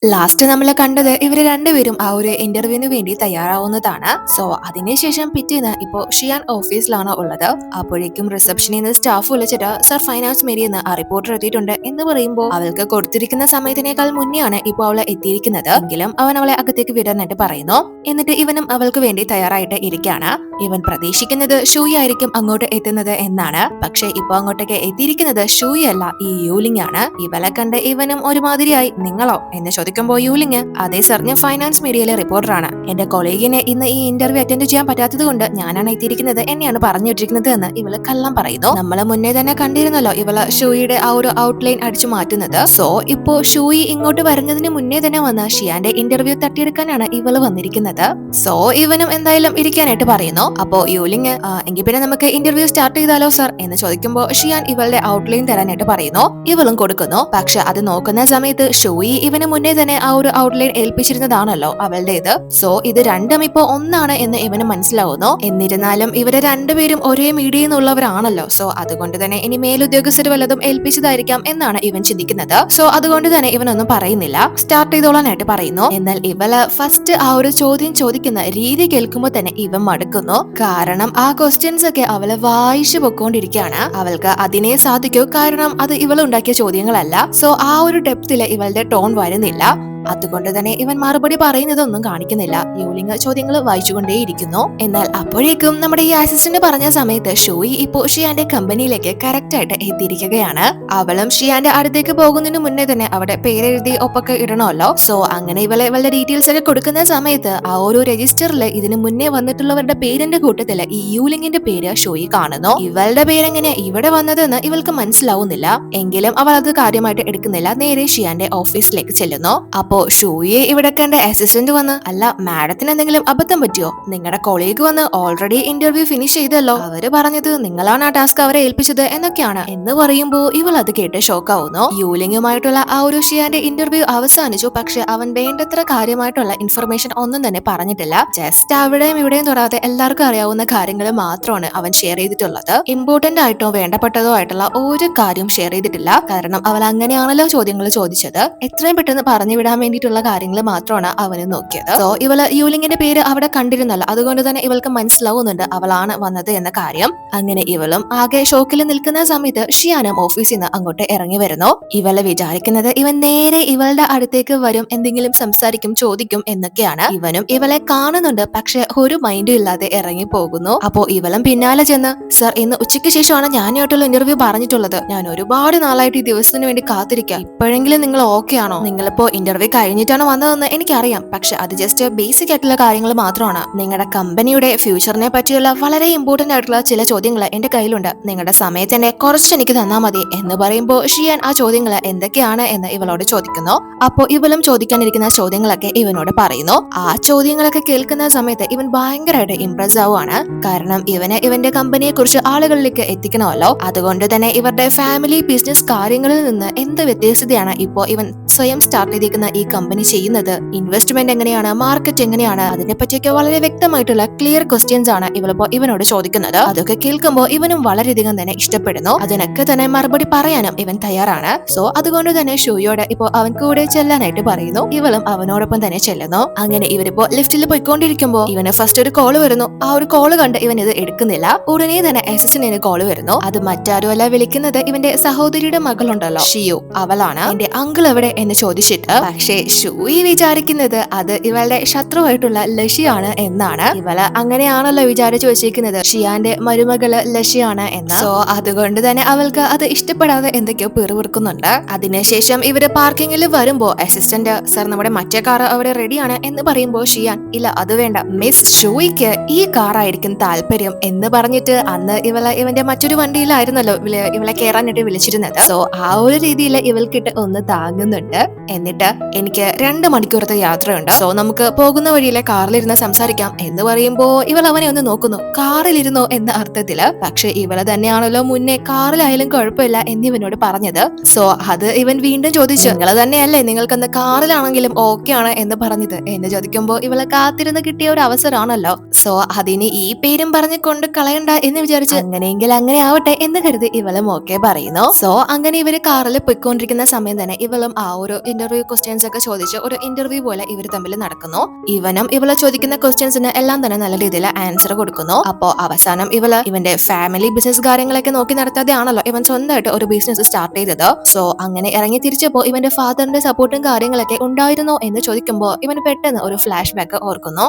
Last നമ്മൾ കണ്ടത് ഇവര് രണ്ടുപേരും ആ ഒരു ഇന്റർവ്യൂവിന് വേണ്ടി തയ്യാറാവുന്നതാണ്. സോ അതിനുശേഷം പിറ്റേന്ന് ഇപ്പോ ഷിയാൻ ഓഫീസിലാണ് ഉള്ളത്. അപ്പോഴേക്കും റിസപ്ഷനിൽ നിന്ന് സ്റ്റാഫ് വിളിച്ചിട്ട് സർ ഫൈനാൻസ് മേരിയെന്ന് ആ റിപ്പോർട്ടർ എത്തിയിട്ടുണ്ട് എന്ന് പറയുമ്പോൾ അവൾക്ക് കൊടുത്തിരിക്കുന്ന സമയത്തിനേക്കാൾ മുന്നെയാണ് ഇപ്പോൾ അവളെ എത്തിയിരിക്കുന്നത്. എങ്കിലും അവൻ അവളെ അകത്തേക്ക് വിടാനായിട്ട് പറയുന്നു. എന്നിട്ട് ഇവനും അവൾക്ക് വേണ്ടി തയ്യാറായിട്ട് ഇരിക്കുകയാണ്. ഇവൻ പ്രതീക്ഷിക്കുന്നത് ഷൂയി ആയിരിക്കും അങ്ങോട്ട് എത്തുന്നത് എന്നാണ്. പക്ഷെ ഇപ്പൊ അങ്ങോട്ടേക്ക് എത്തിയിരിക്കുന്നത് ഷൂയി അല്ല, ഈ യൂലിംഗ് ആണ്. ഇവളെ കണ്ട് ഇവനും ഒരുമാതിരിയായി. നിങ്ങളോ എന്ന് ചോദിക്കുമ്പോൾ യൂലിംഗ്, അതേ സർ, ഞാൻ ഫൈനാൻസ് മീഡിയയിലെ റിപ്പോർട്ടറാണ്. എന്റെ കൊളീഗിനെ ഇന്ന് ഈ ഇന്റർവ്യൂ അറ്റൻഡ് ചെയ്യാൻ പറ്റാത്തത് കൊണ്ട് ഞാനാണ് എത്തിയിരിക്കുന്നത് എന്നെയാണ് പറഞ്ഞിട്ടിരിക്കുന്നത് എന്ന് ഇവള് കള്ളം പറയുന്നു. നമ്മളെ മുന്നേ തന്നെ കണ്ടിരുന്നല്ലോ ഇവള് ഷൂയിയുടെ ആ ഒരു ഔട്ട്ലൈൻ അടിച്ചു മാറ്റുന്നത്. സോ ഇപ്പോ ഷൂയി ഇങ്ങോട്ട് വരുന്നതിന് മുന്നേ തന്നെ വന്ന് ഷിയാന്റെ ഇന്റർവ്യൂ തട്ടിയെടുക്കാനാണ് ഇവള് വന്നിരിക്കുന്നത്. സോ ഇവനും എന്തായാലും ഇരിക്കാനായിട്ട് പറയുന്നു. അപ്പോ യൂലിംഗ്, എങ്കിൽ പിന്നെ നമുക്ക് ഇന്റർവ്യൂ സ്റ്റാർട്ട് ചെയ്താലോ സർ എന്ന് ചോദിക്കുമ്പോൾ ഷിയാൻ ഇവളുടെ ഔട്ട്ലൈൻ തരാനായിട്ട് പറയുന്നു. ഇവളും കൊടുക്കുന്നു. പക്ഷെ അത് നോക്കുന്ന സമയത്ത് ഷൂയി ഇവന് മുന്നേ തന്നെ ആ ഒരു ഔട്ട്ലൈൻ ഏൽപ്പിച്ചിരുന്നതാണല്ലോ അവളുടേത്. സോ ഇത് രണ്ടും ഇപ്പോ ഒന്നാണ് എന്ന് ഇവന് മനസ്സിലാവുന്നു. എന്നിരുന്നാലും ഇവര് രണ്ടുപേരും ഒരേ മീഡിയയിൽ നിന്നുള്ളവരാണല്ലോ. സോ അതുകൊണ്ട് തന്നെ ഇനി മേലുദ്യോഗസ്ഥർ വല്ലതും ഏൽപ്പിച്ചതായിരിക്കാം എന്നാണ് ഇവൻ ചിന്തിക്കുന്നത്. സോ അതുകൊണ്ട് തന്നെ ഇവനൊന്നും പറയുന്നില്ല, സ്റ്റാർട്ട് ചെയ്തോളാനായിട്ട് പറയുന്നു. എന്നാൽ ഇവള് ഫസ്റ്റ് ആ ഒരു ചോദ്യം ചോദിക്കുന്ന രീതി കേൾക്കുമ്പോൾ തന്നെ ഇവൻ മടുക്കുന്നു. കാരണം ആ ക്വസ്റ്റ്യൻസ് ഒക്കെ അവള് വായിച്ചു പൊക്കോണ്ടിരിക്കുകയാണ്. അവൾക്ക് അതിനെ സാധിക്കൂ, കാരണം അത് ഇവൾ ഉണ്ടാക്കിയ ചോദ്യങ്ങളല്ല. സോ ആ ഒരു ഡെപ്തില് ഇവളുടെ ടോൺ വരുന്നില്ല. അതുകൊണ്ട് തന്നെ ഇവൻ മറുപടി പറയുന്നതൊന്നും കാണിക്കുന്നില്ല. യൂലിംഗ് ചോദ്യങ്ങൾ വായിച്ചുകൊണ്ടേയിരിക്കുന്നു. എന്നാൽ അപ്പോഴേക്കും നമ്മുടെ ഈ അസിസ്റ്റന്റ് പറഞ്ഞ സമയത്ത് ഷൂയി ഇപ്പോ ഷിയാന്റെ കമ്പനിയിലേക്ക് കറക്റ്റ് ആയിട്ട് എത്തിയിരിക്കുകയാണ്. അവളും ഷിയാന്റെ അടുത്തേക്ക് പോകുന്നതിന് മുന്നേ തന്നെ അവിടെ പേരെഴുതി ഒപ്പൊക്കെ ഇടണമല്ലോ. സോ അങ്ങനെ ഇവളുടെ ഡീറ്റെയിൽസ് ഒക്കെ കൊടുക്കുന്ന സമയത്ത് ആ ഒരു രജിസ്റ്ററിൽ ഇതിന് മുന്നേ വന്നിട്ടുള്ളവരുടെ പേരിന്റെ കൂട്ടത്തില് ഈ യൂലിംഗിന്റെ പേര് ഷൂയി കാണുന്നു. ഇവളുടെ പേരെങ്ങനെയാ ഇവിടെ വന്നതെന്ന് ഇവൾക്ക് മനസ്സിലാവുന്നില്ല. എങ്കിലും അവൾ അത് കാര്യമായിട്ട് എടുക്കുന്നില്ല. നേരെ ഷിയാന്റെ ഓഫീസിലേക്ക് ചെല്ലുന്നു. അപ്പോ ഷൂയെ ഇവിടെ കണ്ട അസിസ്റ്റന്റ് വന്ന്, അല്ല മാഡത്തിന് എന്തെങ്കിലും അബദ്ധം പറ്റിയോ? നിങ്ങളുടെ കൊളീഗ് വന്ന് ഓൾറെഡി ഇന്റർവ്യൂ ഫിനിഷ് ചെയ്തല്ലോ. അവര് പറഞ്ഞത് നിങ്ങളാണ് ആ ടാസ്ക് അവരെ ഏൽപ്പിച്ചത് എന്നൊക്കെയാണ് എന്ന് പറയുമ്പോ ഇവൾ അത് കേട്ട് ഷോക്ക് ആവുന്നു. യൂലിംഗുമായിട്ടുള്ള ആ ഒരു ഷിയാന്റെ ഇന്റർവ്യൂ അവസാനിച്ചു. പക്ഷെ അവൻ വേണ്ടത്ര കാര്യമായിട്ടുള്ള ഇൻഫർമേഷൻ ഒന്നും തന്നെ പറഞ്ഞിട്ടില്ല. ജസ്റ്റ് അവിടെയും ഇവിടെയും തൊടാതെ എല്ലാവർക്കും അറിയാവുന്ന കാര്യങ്ങൾ മാത്രമാണ് അവൻ ഷെയർ ചെയ്തിട്ടുള്ളത്. ഇമ്പോർട്ടന്റ് ആയിട്ടോ വേണ്ടപ്പെട്ടതോ ആയിട്ടുള്ള ഒരു കാര്യം ഷെയർ ചെയ്തിട്ടില്ല. കാരണം അവൾ അങ്ങനെയാണല്ലോ ചോദ്യങ്ങൾ ചോദിച്ചത്. എത്രയും പെട്ടെന്ന് പറഞ്ഞു വിടാൻ വേണ്ടിയിട്ടുള്ള കാര്യങ്ങൾ മാത്രമാണ് അവന് നോക്കിയത്. സോ ഇവള് യൂലിംഗിന്റെ പേര് അവിടെ കണ്ടിരുന്നല്ലോ, അതുകൊണ്ട് തന്നെ ഇവൾക്ക് മനസ്സിലാവുന്നുണ്ട് അവളാണ് വന്നത് എന്ന കാര്യം. അങ്ങനെ ഇവളും ആകെ ഷോക്കിൽ നിൽക്കുന്ന സമയത്ത് ഷിയാനും ഓഫീസിൽ നിന്ന് അങ്ങോട്ട് ഇറങ്ങി വരുന്നു. ഇവള് വിചാരിക്കുന്നത് ഇവൻ നേരെ ഇവളുടെ അടുത്തേക്ക് വരും, എന്തെങ്കിലും സംസാരിക്കും, ചോദിക്കും എന്നൊക്കെയാണ്. ഇവനും ഇവളെ കാണുന്നുണ്ട്, പക്ഷെ ഒരു മൈൻഡും ഇല്ലാതെ ഇറങ്ങി പോകുന്നു. അപ്പോ ഇവളും പിന്നാലെ ചെന്ന്, സർ ഇന്ന് ഉച്ചയ്ക്ക് ശേഷമാണ് ഞാനായിട്ടുള്ള ഇന്റർവ്യൂ പറഞ്ഞിട്ടുള്ളത്. ഞാൻ ഒരുപാട് നാളായിട്ട് ഈ ദിവസത്തിന് വേണ്ടി കാത്തിരിക്കാം. ഇപ്പോഴെങ്കിലും നിങ്ങൾ ഓക്കെ ആണോ? നിങ്ങളിപ്പോ ഇന്റർവ്യൂ കഴിഞ്ഞിട്ടാണ് വന്നതെന്ന് എനിക്കറിയാം, പക്ഷെ അത് ജസ്റ്റ് ബേസിക് ആയിട്ടുള്ള കാര്യങ്ങൾ മാത്രമാണ്. നിങ്ങളുടെ കമ്പനിയുടെ ഫ്യൂച്ചറിനെ പറ്റിയുള്ള വളരെ ഇമ്പോർട്ടന്റ് ആയിട്ടുള്ള ചില ചോദ്യങ്ങൾ എന്റെ കയ്യിലുണ്ട്. നിങ്ങളുടെ സമയത്തന്നെ കുറച്ച് എനിക്ക് തന്നാ മതി എന്ന് പറയുമ്പോൾ ഷിയാൻ ആ ചോദ്യങ്ങൾ എന്തൊക്കെയാണ് എന്ന് ഇവളോട് ചോദിക്കുന്നു. അപ്പോ ഇവളും ചോദിക്കാനിരിക്കുന്ന ചോദ്യങ്ങളൊക്കെ ഇവനോട് പറയുന്നു. ആ ചോദ്യങ്ങളൊക്കെ കേൾക്കുന്ന സമയത്ത് ഇവൻ ഭയങ്കരമായിട്ട് ഇംപ്രസ് ആവുകയാണ്. കാരണം ഇവന് ഇവന്റെ കമ്പനിയെ കുറിച്ച് ആളുകളിലേക്ക് എത്തിക്കണമല്ലോ. അതുകൊണ്ട് തന്നെ ഇവരുടെ ഫാമിലി ബിസിനസ് കാര്യങ്ങളിൽ നിന്ന് എന്ത് വ്യത്യസ്തതയാണ് ഇപ്പോ ഇവൻ സ്വയം സ്റ്റാർട്ട് ചെയ്തിരിക്കുന്ന ഈ കമ്പനി ചെയ്യുന്നത്, ഇൻവെസ്റ്റ്മെന്റ് എങ്ങനെയാണ്, മാർക്കറ്റ് എങ്ങനെയാണ്, അതിനെ പറ്റിയൊക്കെ വളരെ വ്യക്തമായിട്ടുള്ള ക്ലിയർ ക്വസ്റ്റ്യൻസ് ആണ് ഇവളിപ്പോ ഇവനോട് ചോദിക്കുന്നത്. അതൊക്കെ കേൾക്കുമ്പോൾ ഇവനും വളരെയധികം തന്നെ ഇഷ്ടപ്പെടുന്നു. അതിനൊക്കെ തന്നെ മറുപടി പറയാനും ഇവൻ തയ്യാറാണ്. സോ അതുകൊണ്ട് തന്നെ ഷൂയോട് ഇപ്പോ അവൻ കൂടെ ചെല്ലാനായിട്ട് പറയുന്നു. ഇവളും അവനോടൊപ്പം തന്നെ ചെല്ലുന്നു. അങ്ങനെ ഇവരിപ്പോ ലിഫ്റ്റിൽ പോയിക്കൊണ്ടിരിക്കുമ്പോ ഇവന് ഫസ്റ്റ് ഒരു കോള് വരുന്നു. ആ ഒരു കോള് കണ്ട് ഇവൻ ഇത് എടുക്കുന്നില്ല. ഉടനെ തന്നെ അസിസ്റ്റന്റിന് കോള് വരുന്നു. അത് മറ്റാരുമല്ല, വിളിക്കുന്നത് ഇവന്റെ സഹോദരിയുടെ മകളുണ്ടല്ലോ ഷിയു, അവളാണ്. എന്റെ അങ്കിൾ എവിടെ എന്ന് ചോദിച്ചിട്ട്. പക്ഷേ ഷൂയി വിചാരിക്കുന്നത് അത് ഇവളുടെ ശത്രുവായിട്ടുള്ള ലഷിയാണ് എന്നാണ്. ഇവള് അങ്ങനെയാണല്ലോ വിചാരിച്ചു വെച്ചിരിക്കുന്നത്, ഷിയാന്റെ മരുമകള് ലഷിയാണ് എന്ന്. സോ അതുകൊണ്ട് തന്നെ അവൾക്ക് അത് ഇഷ്ടപ്പെടാതെ എന്തൊക്കെയോ പിറുപിറുക്കുന്നുണ്ട്. അതിനുശേഷം ഇവര് പാർക്കിങ്ങിൽ വരുമ്പോ അസിസ്റ്റന്റ്, സർ നമ്മുടെ മറ്റേ കാർ അവിടെ റെഡിയാണ് എന്ന് പറയുമ്പോ ഷിയാൻ, ഇല്ല അത് വേണ്ട, മിസ് ഷൂയിക്ക് ഈ കാറായിരിക്കും താല്പര്യം എന്ന് പറഞ്ഞിട്ട് അന്ന് ഇവന്റെ മറ്റൊരു വണ്ടിയിലായിരുന്നല്ലോ ഇവളെ കയറാനായിട്ട് വിളിച്ചിരുന്നത്. സോ ആ ഒരു രീതിയിൽ ഇവൾക്കിട്ട് ഒന്ന് താങ്ങുന്നുണ്ട്. എന്നിട്ട് എനിക്ക് 2 മണിക്കൂറത്തെ യാത്രയുണ്ട്, സോ നമുക്ക് പോകുന്ന വഴിയിലെ കാറിലിരുന്ന് സംസാരിക്കാം എന്ന് പറയുമ്പോ ഇവൾ അവനെ ഒന്ന് നോക്കുന്നു. കാറിലിരുന്നോ എന്ന അർത്ഥത്തില്. പക്ഷെ ഇവളെ തന്നെയാണല്ലോ മുന്നേ കാറിലായാലും കുഴപ്പമില്ല എന്നിവനോട് പറഞ്ഞത്. സോ അത് ഇവൻ വീണ്ടും ചോദിച്ചു, നിങ്ങളെ തന്നെയല്ലേ നിങ്ങൾക്കന്ന് കാറിലാണെങ്കിലും ഓക്കെ ആണ് എന്ന് പറഞ്ഞത് എന്ന് ചോദിക്കുമ്പോ ഇവളെ കാത്തിരുന്ന് കിട്ടിയ ഒരു അവസരമാണല്ലോ. സോ അതിന് ഈ പേരും പറഞ്ഞ് കൊണ്ട് കളയണ്ട എന്ന് വിചാരിച്ച് അങ്ങനെയെങ്കിൽ അങ്ങനെ ആവട്ടെ എന്ന് കരുതി ഇവളും ഓക്കെ പറയുന്നു. സോ അങ്ങനെ ഇവര് കാറിൽ പോയിക്കൊണ്ടിരിക്കുന്ന സമയം തന്നെ ഇവളും ആ ഒരു ഇന്റർവ്യൂ ക്വസ്റ്റ്യൻസ് ക്വസ്റ്റ്യൻസ് ഒക്കെ ചോദിച്ച് ഒരു ഇന്റർവ്യൂ പോലെ ഇവർ തമ്മിൽ നടക്കുന്നു. ഇവനും ഇവളെ ചോദിക്കുന്ന ക്വസ്റ്റ്യൻസിന് എല്ലാം തന്നെ നല്ല രീതിയിൽ ആൻസർ കൊടുക്കുന്നു. അപ്പോ അവസാനം ഇവന്റെ ഫാമിലി ബിസിനസ് കാര്യങ്ങളൊക്കെ നോക്കി നടത്താതെ ആണല്ലോ ഇവൻ സ്വന്തമായിട്ട് ഒരു ബിസിനസ് സ്റ്റാർട്ട് ചെയ്തത്. സോ അങ്ങനെ ഇറങ്ങി തിരിച്ചപ്പോ ഇവന്റെ ഫാദറിന്റെ സപ്പോർട്ടും കാര്യങ്ങളൊക്കെ ഉണ്ടായിരുന്നോ എന്ന് ചോദിക്കുമ്പോൾ ഇവന് പെട്ടെന്ന് ഒരു ഫ്ലാഷ് ബാക്ക് ഓർക്കുന്നു.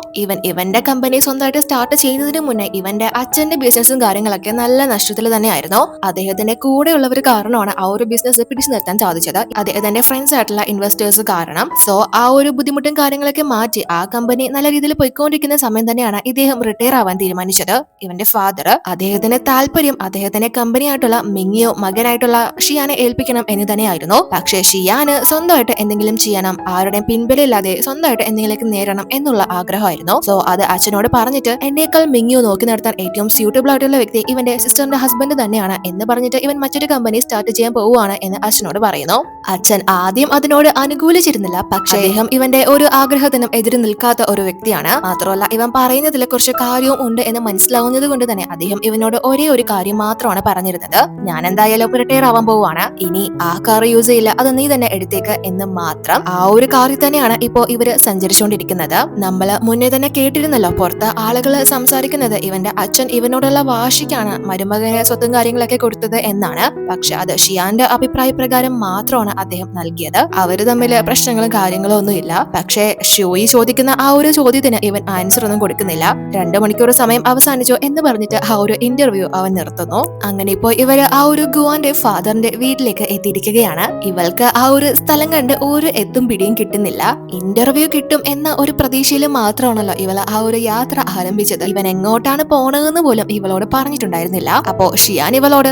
ഇവന്റെ കമ്പനി സ്വന്തമായിട്ട് സ്റ്റാർട്ട് ചെയ്യുന്നതിന് മുന്നേ ഇവന്റെ അച്ഛന്റെ ബിസിനസ്സും കാര്യങ്ങളൊക്കെ നല്ല നഷ്ടത്തിൽ തന്നെയായിരുന്നു. അദ്ദേഹത്തിന്റെ കൂടെയുള്ളവർ കാരണമാണ് ആ ഒരു ബിസിനസ് പിടിച്ചു നിർത്താൻ സാധിച്ചത്. അദ്ദേഹത്തിന്റെ ഫ്രണ്ട്സ് ആയിട്ടുള്ള ഇൻവെസ്റ്റേഴ്സ് കാരണം. സോ ആ ഒരു ബുദ്ധിമുട്ടും കാര്യങ്ങളൊക്കെ മാറ്റി ആ കമ്പനി നല്ല രീതിയിൽ പോയിക്കൊണ്ടിരിക്കുന്ന സമയം തന്നെയാണ് ഇദ്ദേഹം റിട്ടയർ ആവാൻ തീരുമാനിച്ചത്. ഇവന്റെ ഫാദർ അദ്ദേഹത്തിന്റെ താല്പര്യം അദ്ദേഹത്തിന്റെ കമ്പനിയായിട്ടുള്ള മിങ്ങിയോ മകനായിട്ടുള്ള ഷിയാനെ ഏൽപ്പിക്കണം എന്ന് തന്നെയായിരുന്നു. പക്ഷേ ഷിയാന് സ്വന്തമായിട്ട് എന്തെങ്കിലും ചെയ്യണം, ആരുടെയും പിൻബലമില്ലാതെ സ്വന്തമായിട്ട് എന്തെങ്കിലും നേടണം എന്നുള്ള ആഗ്രഹമായിരുന്നു. സോ അത് അച്ഛനോട് പറഞ്ഞിട്ട് എന്നേക്കാൾ മിങ്ങിയോ നോക്കി നടത്താൻ ഏറ്റവും സ്യൂട്ടബിൾ ആയിട്ടുള്ള വ്യക്തി ഇവന്റെ സിസ്റ്ററിന്റെ ഹസ്ബൻഡ് തന്നെയാണ് എന്ന് പറഞ്ഞിട്ട് ഇവൻ മറ്റൊരു കമ്പനി സ്റ്റാർട്ട് ചെയ്യാൻ പോവുകയാണ് എന്ന് അച്ഛനോട് പറയുന്നു. അച്ഛൻ ആദ്യം അതിനോട് അനുകൂലിച്ചിരുന്നില്ല. പക്ഷേ അദ്ദേഹം ഇവന്റെ ഒരു ആഗ്രഹത്തിനും എതിര് നിൽക്കാത്ത ഒരു വ്യക്തിയാണ്. മാത്രമല്ല ഇവൻ പറയുന്നതിൽ കുറച്ച് കാര്യവും ഉണ്ട് എന്ന് മനസ്സിലാവുന്നത് കൊണ്ട് തന്നെ അദ്ദേഹം ഇവനോട് ഒരേ ഒരു കാര്യം മാത്രമാണ് പറഞ്ഞിരുന്നത്. ഞാൻ എന്തായാലും റിട്ടയർ ആവാൻ പോവുകയാണ്, ഇനി ആ കാർ യൂസ് ചെയ്യില്ല, അത് നീ തന്നെ എടുത്തേക്ക് എന്ന് മാത്രം. ആ ഒരു കാറിൽ തന്നെയാണ് ഇപ്പോ ഇവര് സഞ്ചരിച്ചുകൊണ്ടിരിക്കുന്നത്. നമ്മള് മുന്നേ തന്നെ കേട്ടിരുന്നല്ലോ പുറത്ത് ആളുകൾ സംസാരിക്കുന്നത് ഇവന്റെ അച്ഛൻ ഇവനോടുള്ള വാശിക്കാണ് മരുമകന് സ്വത്തും കാര്യങ്ങളൊക്കെ കൊടുത്തത് എന്നാണ്. പക്ഷെ അത് ഷിയാന്റെ അഭിപ്രായ പ്രകാരം മാത്രമാണ് അദ്ദേഹം നൽകിയത്. അവര് തമ്മിൽ പ്രശ്നങ്ങളും കാര്യങ്ങളും ഒന്നും ഇല്ല. പക്ഷെ ഷോയി ചോദിക്കുന്ന ആ ഒരു ചോദ്യത്തിന് ഇവൻ ആൻസർ ഒന്നും കൊടുക്കുന്നില്ല. 2 മണിക്കൂർ സമയം അവസാനിച്ചു എന്ന് പറഞ്ഞിട്ട് ആ ഒരു ഇന്റർവ്യൂ അവൻ നിർത്തുന്നു. അങ്ങനെ ഇപ്പോ ഇവര് ആ ഒരു ഗുവാന്റെ ഫാദറിന്റെ വീട്ടിലേക്ക് എത്തിയിരിക്കുകയാണ്. ഇവൾക്ക് ആ ഒരു സ്ഥലം കണ്ട് ഒരു എത്തും പിടിയും കിട്ടുന്നില്ല. ഇന്റർവ്യൂ കിട്ടും എന്ന ഒരു പ്രതീക്ഷയിൽ മാത്രമാണല്ലോ ഇവള് ആ ഒരു യാത്ര ആരംഭിച്ചത്. ഇവൻ എങ്ങോട്ടാണ് പോണതെന്ന് പോലും ഇവളോട് പറഞ്ഞിട്ടുണ്ടായിരുന്നില്ല. അപ്പോ ഷിയാൻ ഇവളോട്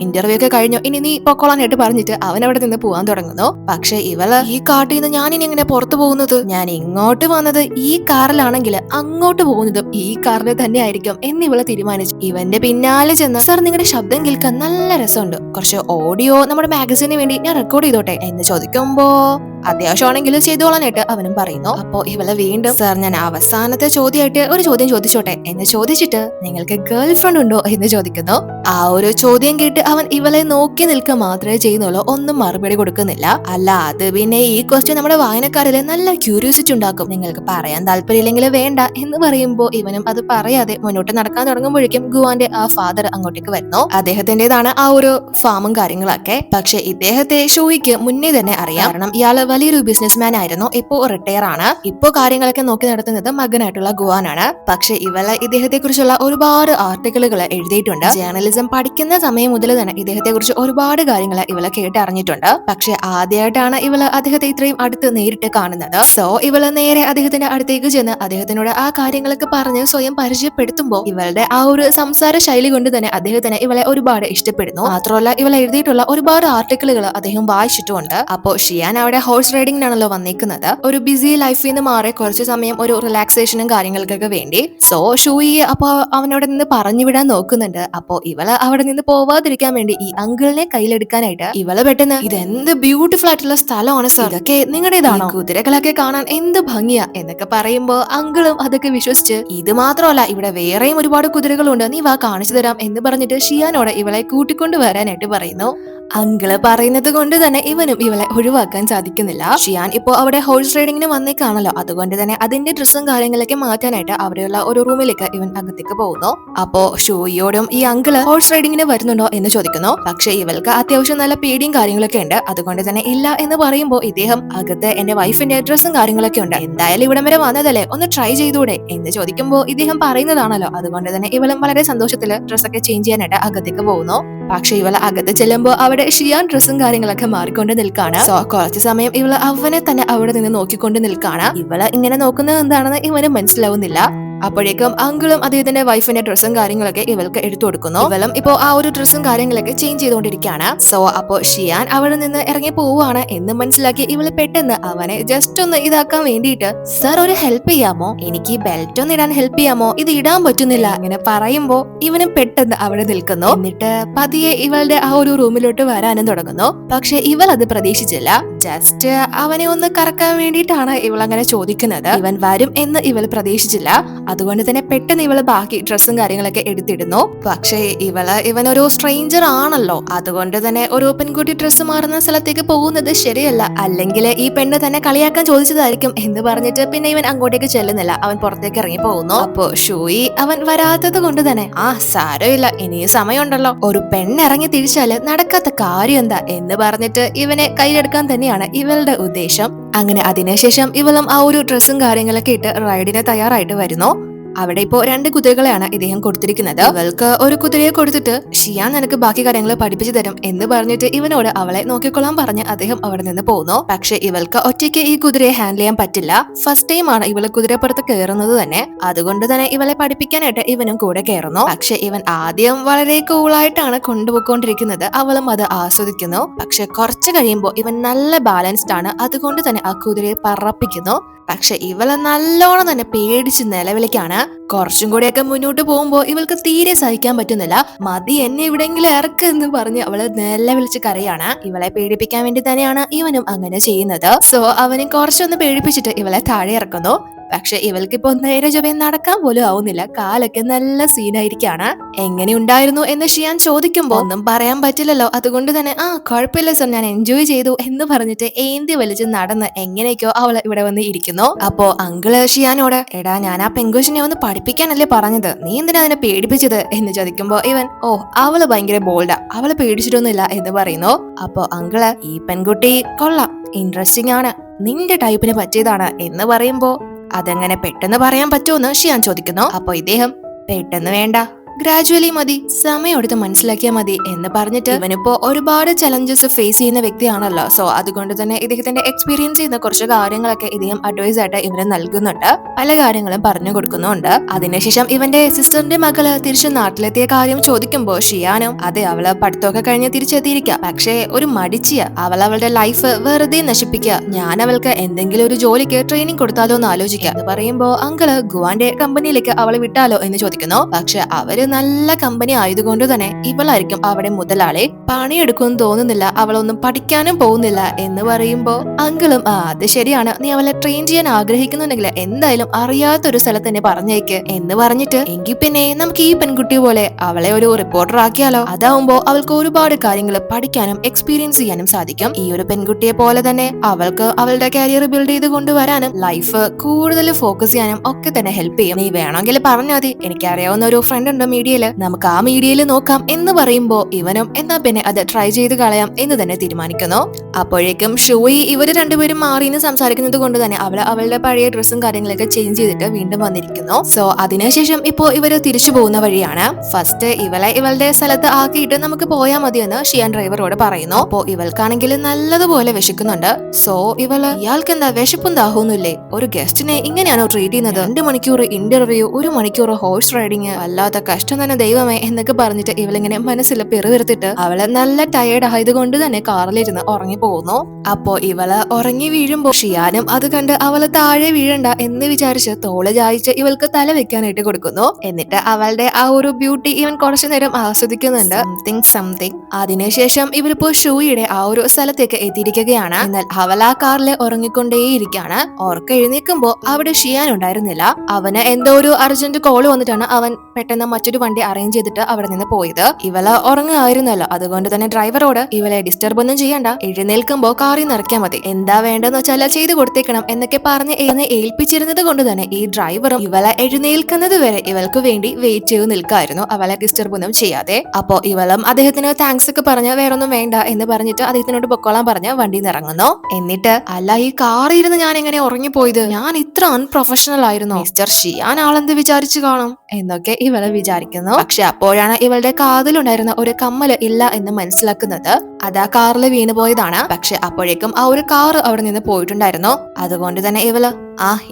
ഇന്റർവ്യൂ ഒക്കെ കഴിഞ്ഞു, ഇനി നീ പൊക്കോളാനായിട്ട് പറഞ്ഞിട്ട് അവൻ അവിടെ നിന്ന് പോവാൻ തുടങ്ങുന്നു. പക്ഷെ ഇവള് ഈ കാട്ടിൽ നിന്ന് ഞാൻ ഇനി എങ്ങനെ പുറത്തു പോകുന്നത്, ഞാൻ ഇങ്ങോട്ട് വന്നത് ഈ കാറിലാണെങ്കിൽ അങ്ങോട്ട് പോകുന്നതും ഈ കാറിൽ തന്നെ ആയിരിക്കും എന്നിവള് തീരുമാനിച്ചു. ഇവന്റെ പിന്നാലെ ചെന്ന് സർ നിങ്ങളുടെ ശബ്ദം കേൾക്കാൻ നല്ല രസമുണ്ട്, കുറച്ച് ഓഡിയോ നമ്മുടെ മാഗസിന് വേണ്ടി ഞാൻ റെക്കോർഡ് ചെയ്തോട്ടെ എന്ന് ചോദിക്കുമ്പോ അത്യാവശ്യമാണെങ്കിൽ ചെയ്തോളാനായിട്ട് അവനും പറയുന്നു. അപ്പോ ഇവള് വീണ്ടും സർ ഞാൻ അവസാനത്തെ ചോദ്യമായിട്ട് ഒരു ചോദ്യം ചോദിച്ചോട്ടെ എന്ന് ചോദിച്ചിട്ട് നിങ്ങൾക്ക് ഗേൾ ഫ്രണ്ട് ഉണ്ടോ എന്ന് ചോദിക്കുന്നു. ആ ഒരു ചോദ്യം കേട്ട് അവൻ ഇവളെ നോക്കി നിൽക്കുക മാത്രമേ ചെയ്യുന്നുള്ളൂ, ഒന്നും മറുപടി കൊടുക്കുന്നില്ല. അല്ല അത് പിന്നെ ഈ ക്വസ്റ്റ്യൻ നമ്മുടെ വായനക്കാരില് നല്ല ക്യൂരിയോസിറ്റി ഉണ്ടാക്കും, നിങ്ങൾക്ക് പറയാൻ താല്പര്യമില്ലെങ്കിൽ വേണ്ട എന്ന് പറയുമ്പോ ഇവനും അത് പറയാതെ മുന്നോട്ട് നടക്കാൻ തുടങ്ങുമ്പോഴേക്കും ഗുവാന്റെ ആ ഫാദർ അങ്ങോട്ടേക്ക് വരുന്നു. അദ്ദേഹത്തിന്റേതാണ് ആ ഒരു ഫാമും കാര്യങ്ങളൊക്കെ. പക്ഷെ ഇദ്ദേഹത്തെ ഷോയ്ക്ക് മുന്നേ തന്നെ അറിയാം. കാരണം ഇയാള് വലിയൊരു ബിസിനസ്മാൻ ആയിരുന്നു. ഇപ്പോ റിട്ടയർ ആണ്. ഇപ്പോ കാര്യങ്ങളൊക്കെ നോക്കി നടത്തുന്നത് മകനായിട്ടുള്ള ഗുവാനാണ്. പക്ഷെ ഇവള് ഇദ്ദേഹത്തെ കുറിച്ചുള്ള ഒരുപാട് ആർട്ടിക്കിളുകൾ എഴുതിയിട്ടുണ്ട്. ജേർണലിസം പഠിക്കുന്ന സമയം മുതൽ തന്നെ ഇദ്ദേഹത്തെ കുറിച്ച് ഒരുപാട് കാര്യങ്ങൾ ഇവളെ കേട്ടറിഞ്ഞിട്ടുണ്ട്. പക്ഷെ ആദ്യമായിട്ടാണ് ഇവള് അദ്ദേഹത്തെ ഇത്രയും അടുത്ത് നേരിട്ട് കാണുന്നത്. സോ ഇവള് നേരെ അദ്ദേഹത്തിന്റെ അടുത്തേക്ക് ചെന്ന് അദ്ദേഹത്തിനോട് ആ കാര്യങ്ങളൊക്കെ പറഞ്ഞ് സ്വയം പരിചയപ്പെടുത്തുമ്പോൾ ഇവളുടെ ആ ഒരു സംസാര ശൈലി കൊണ്ട് തന്നെ അദ്ദേഹത്തിന് ഇവളെ ഒരുപാട് ഇഷ്ടപ്പെടുന്നു. മാത്രമല്ല ഇവൾ എഴുതിയിട്ടുള്ള ഒരുപാട് ആർട്ടിക്കിളുകൾ അദ്ദേഹം വായിച്ചിട്ടുമുണ്ട്. അപ്പോ ഷിയാൻ അവിടെ ഹോഴ്സ് റൈഡിങ്ങിനാണല്ലോ വന്നിരിക്കുന്നത്. ഒരു ബിസി ലൈഫിൽ നിന്ന് മാറി കുറച്ചു സമയം ഒരു റിലാക്സേഷനും കാര്യങ്ങൾക്കൊക്കെ വേണ്ടി. സോ ഷൂയി അപ്പൊ അവനോട് നിന്ന് പറഞ്ഞു വിടാൻ നോക്കുന്നുണ്ട്. അപ്പോ ഇവള് അവിടെ നിന്ന് പോവാതിരിക്കാൻ വേണ്ടി ഈ അങ്കിളിനെ കയ്യിലെടുക്കാനായിട്ട് ഇവള് പെട്ടെന്ന് ഇതെന്ത് ബ്യൂട്ടിഫുൾ ആയിട്ടുള്ള സ്ഥലമാണ് സർ, ഇതൊക്കെ നിങ്ങളുടേതാണോ, കുതിരകളൊക്കെ കാണാൻ എന്ത് ഭംഗിയാ എന്നൊക്കെ പറയുമ്പോ അങ്കിളും അതൊക്കെ വിശ്വസിച്ച് ഇത് മാത്രമല്ല ഇവിടെ വേറെയും ഒരുപാട് കുതിരകളുണ്ട്, നീ വാ കാണിച്ചു തരാം എന്ന് പറഞ്ഞിട്ട് ഷിയാനോട് ഇവളെ കൂട്ടിക്കൊണ്ട് വരാനായിട്ട് പറയുന്നു. അങ്കിള് പറയുന്നത് കൊണ്ട് തന്നെ ഇവനും ഇവളെ ഒഴിവാക്കാൻ സാധിക്കുന്നില്ല. ഷിയാൻ ഇപ്പോ അവിടെ ഹോഴ്സ് റൈഡിങ്ങിന് വന്നേക്കാണല്ലോ, അതുകൊണ്ട് തന്നെ അതിന്റെ ഡ്രസ്സും കാര്യങ്ങളൊക്കെ മാറ്റാനായിട്ട് അവിടെയുള്ള ഒരു റൂമിലേക്ക് ഇവൻ അകത്തേക്ക് പോകുന്നു. അപ്പോ ഷൂയോടും ഈ അങ്കിള് ഹോഴ്സ് റൈഡിങ്ങിന് വരുന്നുണ്ടോ എന്ന് ചോദിക്കുന്നു. പക്ഷെ ഇവൾക്ക് അത്യാവശ്യം നല്ല പേടിയും കാര്യങ്ങളൊക്കെ ഉണ്ട്, അതുകൊണ്ട് തന്നെ ഇല്ല എന്ന് പറയുമ്പോ ഇദ്ദേഹം അകത്ത് എന്റെ വൈഫിന്റെ ഡ്രസ്സും കാര്യങ്ങളൊക്കെ ഉണ്ട്, എന്തായാലും ഇവിടം വരെ വന്നതല്ലേ ഒന്ന് ട്രൈ ചെയ്തൂടെ എന്ന് ചോദിക്കുമ്പോ ഇദ്ദേഹം പറയുന്നതാണല്ലോ, അതുകൊണ്ട് തന്നെ ഇവളും വളരെ സന്തോഷത്തില് ഡ്രസ്സൊക്കെ ചേഞ്ച് ചെയ്യാനായിട്ട് അകത്തേക്ക് പോകുന്നു. പക്ഷെ ഇവള് അകത്ത് ചെല്ലുമ്പോ അവിടെ ഷിയാൻ ഡ്രസ്സും കാര്യങ്ങളൊക്കെ മാറിക്കൊണ്ട് നിൽക്കാണ്. സോ കുറച്ചു സമയം ഇവള് അവനെ തന്നെ അവിടെ നിന്ന് നോക്കിക്കൊണ്ട് നിൽക്കാണ്. ഇവള് ഇങ്ങനെ നോക്കുന്നത് എന്താണെന്ന് ഇവന് മനസ്സിലാവുന്നില്ല. അപ്പോഴേക്കും അങ്കിളും അദ്ദേഹത്തിന്റെ വൈഫിന്റെ ഡ്രസ്സും കാര്യങ്ങളൊക്കെ ഇവൾക്ക് എടുത്തു കൊടുക്കുന്നു. ഇവളും ഇപ്പോ ആ ഒരു ഡ്രസ്സും കാര്യങ്ങളൊക്കെ ചേഞ്ച് ചെയ്തുകൊണ്ടിരിക്കുകയാണ്. സോ അപ്പോ ഷിയാൻ അവിടെ നിന്ന് ഇറങ്ങി പോവുകയാണ് എന്ന് മനസ്സിലാക്കി ഇവള് പെട്ടെന്ന് അവനെ ജസ്റ്റ് ഒന്ന് ഇതാക്കാൻ വേണ്ടിയിട്ട് സർ ഒരു ഹെൽപ്പ് ചെയ്യാമോ, എനിക്ക് ബെൽറ്റ് ഒന്ന് ഇടാൻ ഹെൽപ്പ് ചെയ്യാമോ, ഇത് ഇടാൻ പറ്റുന്നില്ല അങ്ങനെ പറയുമ്പോ ഇവനും പെട്ടെന്ന് അവിടെ നിൽക്കുന്നു. എന്നിട്ട് പതിയെ ഇവളുടെ ആ ഒരു റൂമിലോട്ട് വരാനും തുടങ്ങുന്നു. പക്ഷെ ഇവൾ അത് പ്രതീക്ഷിച്ചില്ല. ജസ്റ്റ് അവനെ ഒന്ന് കറക്കാൻ വേണ്ടിയിട്ടാണ് ഇവൾ അങ്ങനെ ചോദിക്കുന്നത്. ഇവൻ വരും എന്ന് ഇവൾ പ്രതീക്ഷിച്ചില്ല. അതുകൊണ്ട് തന്നെ പെട്ടെന്ന് ഇവള് ബാക്കി ഡ്രസ്സും കാര്യങ്ങളൊക്കെ എടുത്തിടുന്നു. പക്ഷേ ഇവനൊരു സ്ട്രേഞ്ചർ ആണല്ലോ, അതുകൊണ്ട് തന്നെ ഒരു പെൺകുട്ടി ഡ്രസ്സ് മാറുന്ന സ്ഥലത്തേക്ക് പോകുന്നത് ശരിയല്ല. അല്ലെങ്കിൽ ഈ പെണ്ണ് തന്നെ കളിയാക്കാൻ ചോദിച്ചതായിരിക്കും എന്ന് പറഞ്ഞിട്ട് പിന്നെ ഇവൻ അങ്ങോട്ടേക്ക് ചെല്ലുന്നില്ല. അവൻ പുറത്തേക്ക് ഇറങ്ങി പോകുന്നു. അപ്പോ ഷൂയി അവൻ വരാത്തത് കൊണ്ട് തന്നെ സാരമില്ല, ഇനിയും സമയമുണ്ടല്ലോ, ഒരു പെണ്ണിറങ്ങി തിരിച്ചാല് നടക്കാത്ത കാര്യം എന്താ എന്ന് പറഞ്ഞിട്ട് ഇവനെ കയ്യിലെടുക്കാൻ തന്നെയാണ് ഇവളുടെ ഉദ്ദേശം. അങ്ങനെ അതിനുശേഷം ഇവളും ആ ഒരു ഡ്രസ്സും കാര്യങ്ങളൊക്കെ ഇട്ട് റൈഡിന് തയ്യാറായിട്ട് വരുന്നു. അവിടെ ഇപ്പോ 2 കുതിരകളെയാണ് ഇദ്ദേഹം കൊടുത്തിരിക്കുന്നത്. ഇവൾക്ക് ഒരു കുതിരയെ കൊടുത്തിട്ട് ഷിയാൻ നിനക്ക് ബാക്കി കാര്യങ്ങൾ പഠിപ്പിച്ചു തരും എന്ന് പറഞ്ഞിട്ട് ഇവനോട് അവളെ നോക്കിക്കൊള്ളാൻ പറഞ്ഞ് അദ്ദേഹം അവിടെ നിന്ന് പോകുന്നു. പക്ഷെ ഇവൾക്ക് ഒറ്റയ്ക്ക് ഈ കുതിരയെ ഹാൻഡിൽ ചെയ്യാൻ പറ്റില്ല. ഫസ്റ്റ് ടൈം ആണ് ഇവള് കുതിരപ്പുറത്ത് കയറുന്നത് തന്നെ. അതുകൊണ്ട് തന്നെ ഇവളെ പഠിപ്പിക്കാനായിട്ട് ഇവനും കൂടെ കയറുന്നു. പക്ഷെ ഇവൻ ആദ്യം വളരെ കൂളായിട്ടാണ് കൊണ്ടുപോയിക്കൊണ്ടിരിക്കുന്നത്. അവളും അത് ആസ്വദിക്കുന്നു. പക്ഷെ കുറച്ച് കഴിയുമ്പോൾ ഇവൻ നല്ല ബാലൻസ്ഡ് ആണ്. അതുകൊണ്ട് തന്നെ ആ കുതിരയെ പറപ്പിക്കുന്നു. പക്ഷെ ഇവളെ നല്ലോണം തന്നെ പേടിച്ച് നിലവിളിക്കാണ്. കുറച്ചും കൂടെയൊക്കെ മുന്നോട്ട് പോകുമ്പോ ഇവൾക്ക് തീരെ സഹിക്കാൻ പറ്റുന്നില്ല. മതി, എന്നെ എവിടെയെങ്കിലും ഇറക്ക് എന്ന് പറഞ്ഞ് അവള് നിലവിളിച്ച് കരയാണ്. ഇവളെ പേടിപ്പിക്കാൻ വേണ്ടി തന്നെയാണ് ഇവനും അങ്ങനെ ചെയ്യുന്നത്. സോ അവനെ കുറച്ചൊന്ന് പേടിപ്പിച്ചിട്ട് ഇവളെ താഴെ ഇറക്കുന്നു. പക്ഷെ ഇവൾക്കിപ്പോ നേരെ ചൊവ്വേ നടക്കാൻ പോലും ആവുന്നില്ല. കാലൊക്കെ നല്ല സീനായിരിക്കാണ്. എങ്ങനെ ഉണ്ടായിരുന്നു എന്ന് ഷിയാൻ ചോദിക്കുമ്പോ ഒന്നും പറയാൻ പറ്റില്ലല്ലോ. അതുകൊണ്ട് തന്നെ കുഴപ്പമില്ല സർ, ഞാൻ എൻജോയ് ചെയ്തു എന്ന് പറഞ്ഞിട്ട് ഏന്തി വലിച്ച് നടന്ന് എങ്ങനെയൊക്കെയോ അവള് ഇവിടെ വന്ന് ഇരിക്കുന്നു. അപ്പോ അങ്കിള് ഷിയാനോട്, എടാ ഞാൻ ആ പെങ്കുശിനെ ഒന്ന് പഠിപ്പിക്കാനല്ലേ പറഞ്ഞത്, നീ എന്തിനാ അതിനെ പേടിപ്പിച്ചത് എന്ന് ചോദിക്കുമ്പോ ഇവൻ അവള് ഭയങ്കര ബോൾഡാ, അവള് പേടിച്ചിട്ടൊന്നുമില്ല എന്ന് പറയുന്നു. അപ്പോ അങ്കിള്, ഈ പെൺകുട്ടി കൊള്ളാം, ഇൻട്രസ്റ്റിംഗ് ആണ്, നിന്റെ ടൈപ്പിന് പറ്റിയതാണ് എന്ന് പറയുമ്പോ അതെങ്ങനെ പെട്ടെന്ന് പറയാൻ പറ്റുമെന്ന് ഷിയാൻ ചോദിക്കുന്നു. അപ്പൊ ഇദ്ദേഹം, പെട്ടെന്ന് വേണ്ട, ഗ്രാജുവലി മതി, സമയമെടുത്ത് മനസ്സിലാക്കിയാൽ മതി എന്ന് പറഞ്ഞിട്ട് ഇവനിപ്പോ ഒരുപാട് ചലഞ്ചസ് ഫേസ് ചെയ്യുന്ന വ്യക്തിയാണല്ലോ. സോ അതുകൊണ്ട് തന്നെ ഇദ്ദേഹത്തിന്റെ എക്സ്പീരിയൻസ് ചെയ്യുന്ന കുറച്ച് കാര്യങ്ങളൊക്കെ ഇദ്ദേഹം അഡ്വൈസ് ആയിട്ട് ഇവന് നൽകുന്നുണ്ട്. പല കാര്യങ്ങളും പറഞ്ഞു കൊടുക്കുന്നുണ്ട്. അതിനുശേഷം ഇവന്റെ സിസ്റ്ററിന്റെ മകള് തിരിച്ചു നാട്ടിലെത്തിയ കാര്യം ചോദിക്കുമ്പോ ഷിയാനും, അതെ, അവള് പഠിത്തമൊക്കെ കഴിഞ്ഞ് തിരിച്ചെത്തിയിരിക്കുക, പക്ഷേ ഒരു മടിച്ചിയ, അവളുടെ ലൈഫ് വെറുതെ നശിപ്പിക്കുക, ഞാൻ അവൾക്ക് എന്തെങ്കിലും ഒരു ജോലിക്ക് ട്രെയിനിങ് കൊടുത്താലോ എന്ന് ആലോചിക്കുക എന്ന് പറയുമ്പോ അങ്കിള് ഗുവാന്റെ കമ്പനിയിലേക്ക് അവളെ വിട്ടാലോ എന്ന് ചോദിക്കുന്നു. പക്ഷെ അവര് നല്ല കമ്പനി ആയതുകൊണ്ട് തന്നെ ഇവളായിരിക്കും അവിടെ മുതലാളി, പണിയെടുക്കുമെന്ന് തോന്നുന്നില്ല, അവളൊന്നും പഠിക്കാനും പോകുന്നില്ല എന്ന് പറയുമ്പോ അങ്കിളും, അത് ശരിയാണ്, നീ അവളെ ട്രെയിൻ ചെയ്യാൻ ആഗ്രഹിക്കുന്നുണ്ടെങ്കിൽ എന്തായാലും അറിയാത്തൊരു സ്ഥലത്ത് തന്നെ പറഞ്ഞേക്ക് എന്ന് പറഞ്ഞിട്ട്, എങ്കിൽ പിന്നെ നമുക്ക് ഈ പെൺകുട്ടി പോലെ അവളെ ഒരു റിപ്പോർട്ടർ ആക്കിയാലോ, അതാവുമ്പോ അവൾക്ക് ഒരുപാട് കാര്യങ്ങൾ പഠിക്കാനും എക്സ്പീരിയൻസ് ചെയ്യാനും സാധിക്കും. ഈ ഒരു പെൺകുട്ടിയെ പോലെ തന്നെ അവൾക്ക് അവളുടെ കരിയർ ബിൽഡ് ചെയ്ത് കൊണ്ടുവരാനും ലൈഫ് കൂടുതൽ ഫോക്കസ് ചെയ്യാനും ഒക്കെ തന്നെ ഹെൽപ്പ് ചെയ്യും. നീ വേണമെങ്കിൽ പറഞ്ഞാൽ മതി, എനിക്കറിയാവുന്ന ഒരു ഫ്രണ്ട് ഉണ്ട് മീഡിയയില്, നമുക്ക് ആ മീഡിയയില് നോക്കാം എന്ന് പറയുമ്പോ ഇവനും എന്നാ പിന്നെ അത് ട്രൈ ചെയ്ത് കളയാം എന്ന് തന്നെ തീരുമാനിക്കുന്നു. അപ്പോഴേക്കും ഷൂയി ഇവര് രണ്ടുപേരും മാറിന്ന് സംസാരിക്കുന്നത് കൊണ്ട് തന്നെ അവളുടെ പഴയ ഡ്രസ്സും കാര്യങ്ങളൊക്കെ ചേഞ്ച് ചെയ്തിട്ട് വീണ്ടും വന്നിരിക്കുന്നു. സോ അതിനുശേഷം ഇപ്പോ ഇവര് തിരിച്ചു പോകുന്ന വഴിയാണ്. ഫസ്റ്റ് ഇവളുടെ സ്ഥലത്ത് ആക്കിയിട്ട് നമുക്ക് പോയാൽ മതിയെന്ന് ഷിയാൻ ഡ്രൈവറോട് പറയുന്നു. അപ്പോ ഇവൾക്കാണെങ്കിൽ നല്ലതുപോലെ വിശക്കുന്നുണ്ട്. സോ ഇയാൾക്ക് എന്താ വിശപ്പും ദാഹമൊന്നുമില്ലേ, ഒരു ഗസ്റ്റിനെ ഇങ്ങനെയാണോ ട്രീറ്റ് ചെയ്യുന്നത്, 2 മണിക്കൂർ ഇന്റർവ്യൂ, 1 മണിക്കൂർ ഹോഴ്സ് റൈഡിങ്, അല്ലാത്ത കഷ്ടം തന്നെ ദൈവമേ എന്നൊക്കെ പറഞ്ഞിട്ട് ഇവളിങ്ങനെ മനസ്സിൽ പെറുവിറുത്തിട്ട് അവള് നല്ല ടയേർഡ് ആയതുകൊണ്ട് തന്നെ കാറിലിരുന്ന് ഉറങ്ങി പോകുന്നു. അപ്പോ ഇവള് ഉറങ്ങി വീഴുമ്പോ ഷിയാനും അത് കണ്ട് അവള് താഴെ വീഴണ്ട എന്ന് വിചാരിച്ച് തോള് ചായച്ച് ഇവൾക്ക് തല വെക്കാനായിട്ട് കൊടുക്കുന്നു. എന്നിട്ട് അവളുടെ ആ ഒരു ബ്യൂട്ടി ഇവൻ കുറച്ചു നേരം ആസ്വദിക്കുന്നുണ്ട്. സംതിങ്. അതിനുശേഷം ഇവരിപ്പോ ഷൂയുടെ ആ ഒരു സ്ഥലത്തേക്ക് എത്തിയിരിക്കുകയാണ്. എന്നാൽ അവൾ ആ കാറിൽ ഉറങ്ങിക്കൊണ്ടേയിരിക്കാണ്. ഉറക്ക എഴുന്നേൽക്കുമ്പോ അവിടെ ഷിയാൻ ഉണ്ടായിരുന്നില്ല. അവന് എന്തോ ഒരു അർജന്റ് കോള് വന്നിട്ടാണ് അവൻ പെട്ടെന്ന് മറ്റൊരു വണ്ടി അറേഞ്ച് ചെയ്തിട്ട് അവിടെ നിന്ന് പോയത്. ഇവള് ഉറങ്ങുമായിരുന്നല്ലോ, അതുകൊണ്ട് തന്നെ ഡ്രൈവറോട് ഇവളെ ഡിസ്റ്റർബ് ഒന്നും ചെയ്യണ്ട, എഴുന്നേൽക്കുമ്പോ കാറിൽ നിറയ്ക്കാൻ മതി, എന്താ വേണ്ടെന്ന് വെച്ചാൽ ചെയ്ത് കൊടുത്തേക്കണം എന്നൊക്കെ പറഞ്ഞ് ഏൽപ്പിച്ചിരുന്നത് കൊണ്ട് തന്നെ ഈ ഡ്രൈവറും ഇവളെ എഴുന്നേൽക്കുന്നത് വരെ ഇവൾക്ക് വേണ്ടി വെയിറ്റ് ചെയ്ത് നിൽക്കായിരുന്നു, അവളെ ഡിസ്റ്റർബ് ഒന്നും ചെയ്യാതെ. അപ്പോ ഇവളും അദ്ദേഹത്തിന് താങ്ക്സ് ഒക്കെ പറഞ്ഞ് വേറൊന്നും വേണ്ട എന്ന് പറഞ്ഞിട്ട് അദ്ദേഹത്തിനോട് പൊക്കോളാൻ പറഞ്ഞ് വണ്ടിയിൽ നിന്ന് ഇറങ്ങുന്നു. എന്നിട്ട്, അല്ല, ഈ കാറിൽ ഇരുന്ന് ഞാൻ എങ്ങനെ ഉറങ്ങിപ്പോയത്, ഞാൻ ഇത്ര അൺപ്രൊഫഷണൽ ആയിരുന്നു, മിസ്റ്റർ ഷിയാൻ ആളെന്ത് വിചാരിച്ചു കാണും എന്നൊക്കെ ഇവള് വിചാരിക്കുന്നു. പക്ഷെ അപ്പോഴാണ് ഇവളുടെ കാതിലുണ്ടായിരുന്ന ഒരു കമ്മല് ഇല്ല എന്ന് മനസ്സിലാക്കുന്നത്. അത് ആ കാറിൽ വീണുപോയതാണ്. പക്ഷെ അപ്പോഴേക്കും ആ ഒരു കാറ് അവിടെ നിന്ന് പോയിട്ടുണ്ടായിരുന്നു. അതുകൊണ്ട് തന്നെ ഇവള്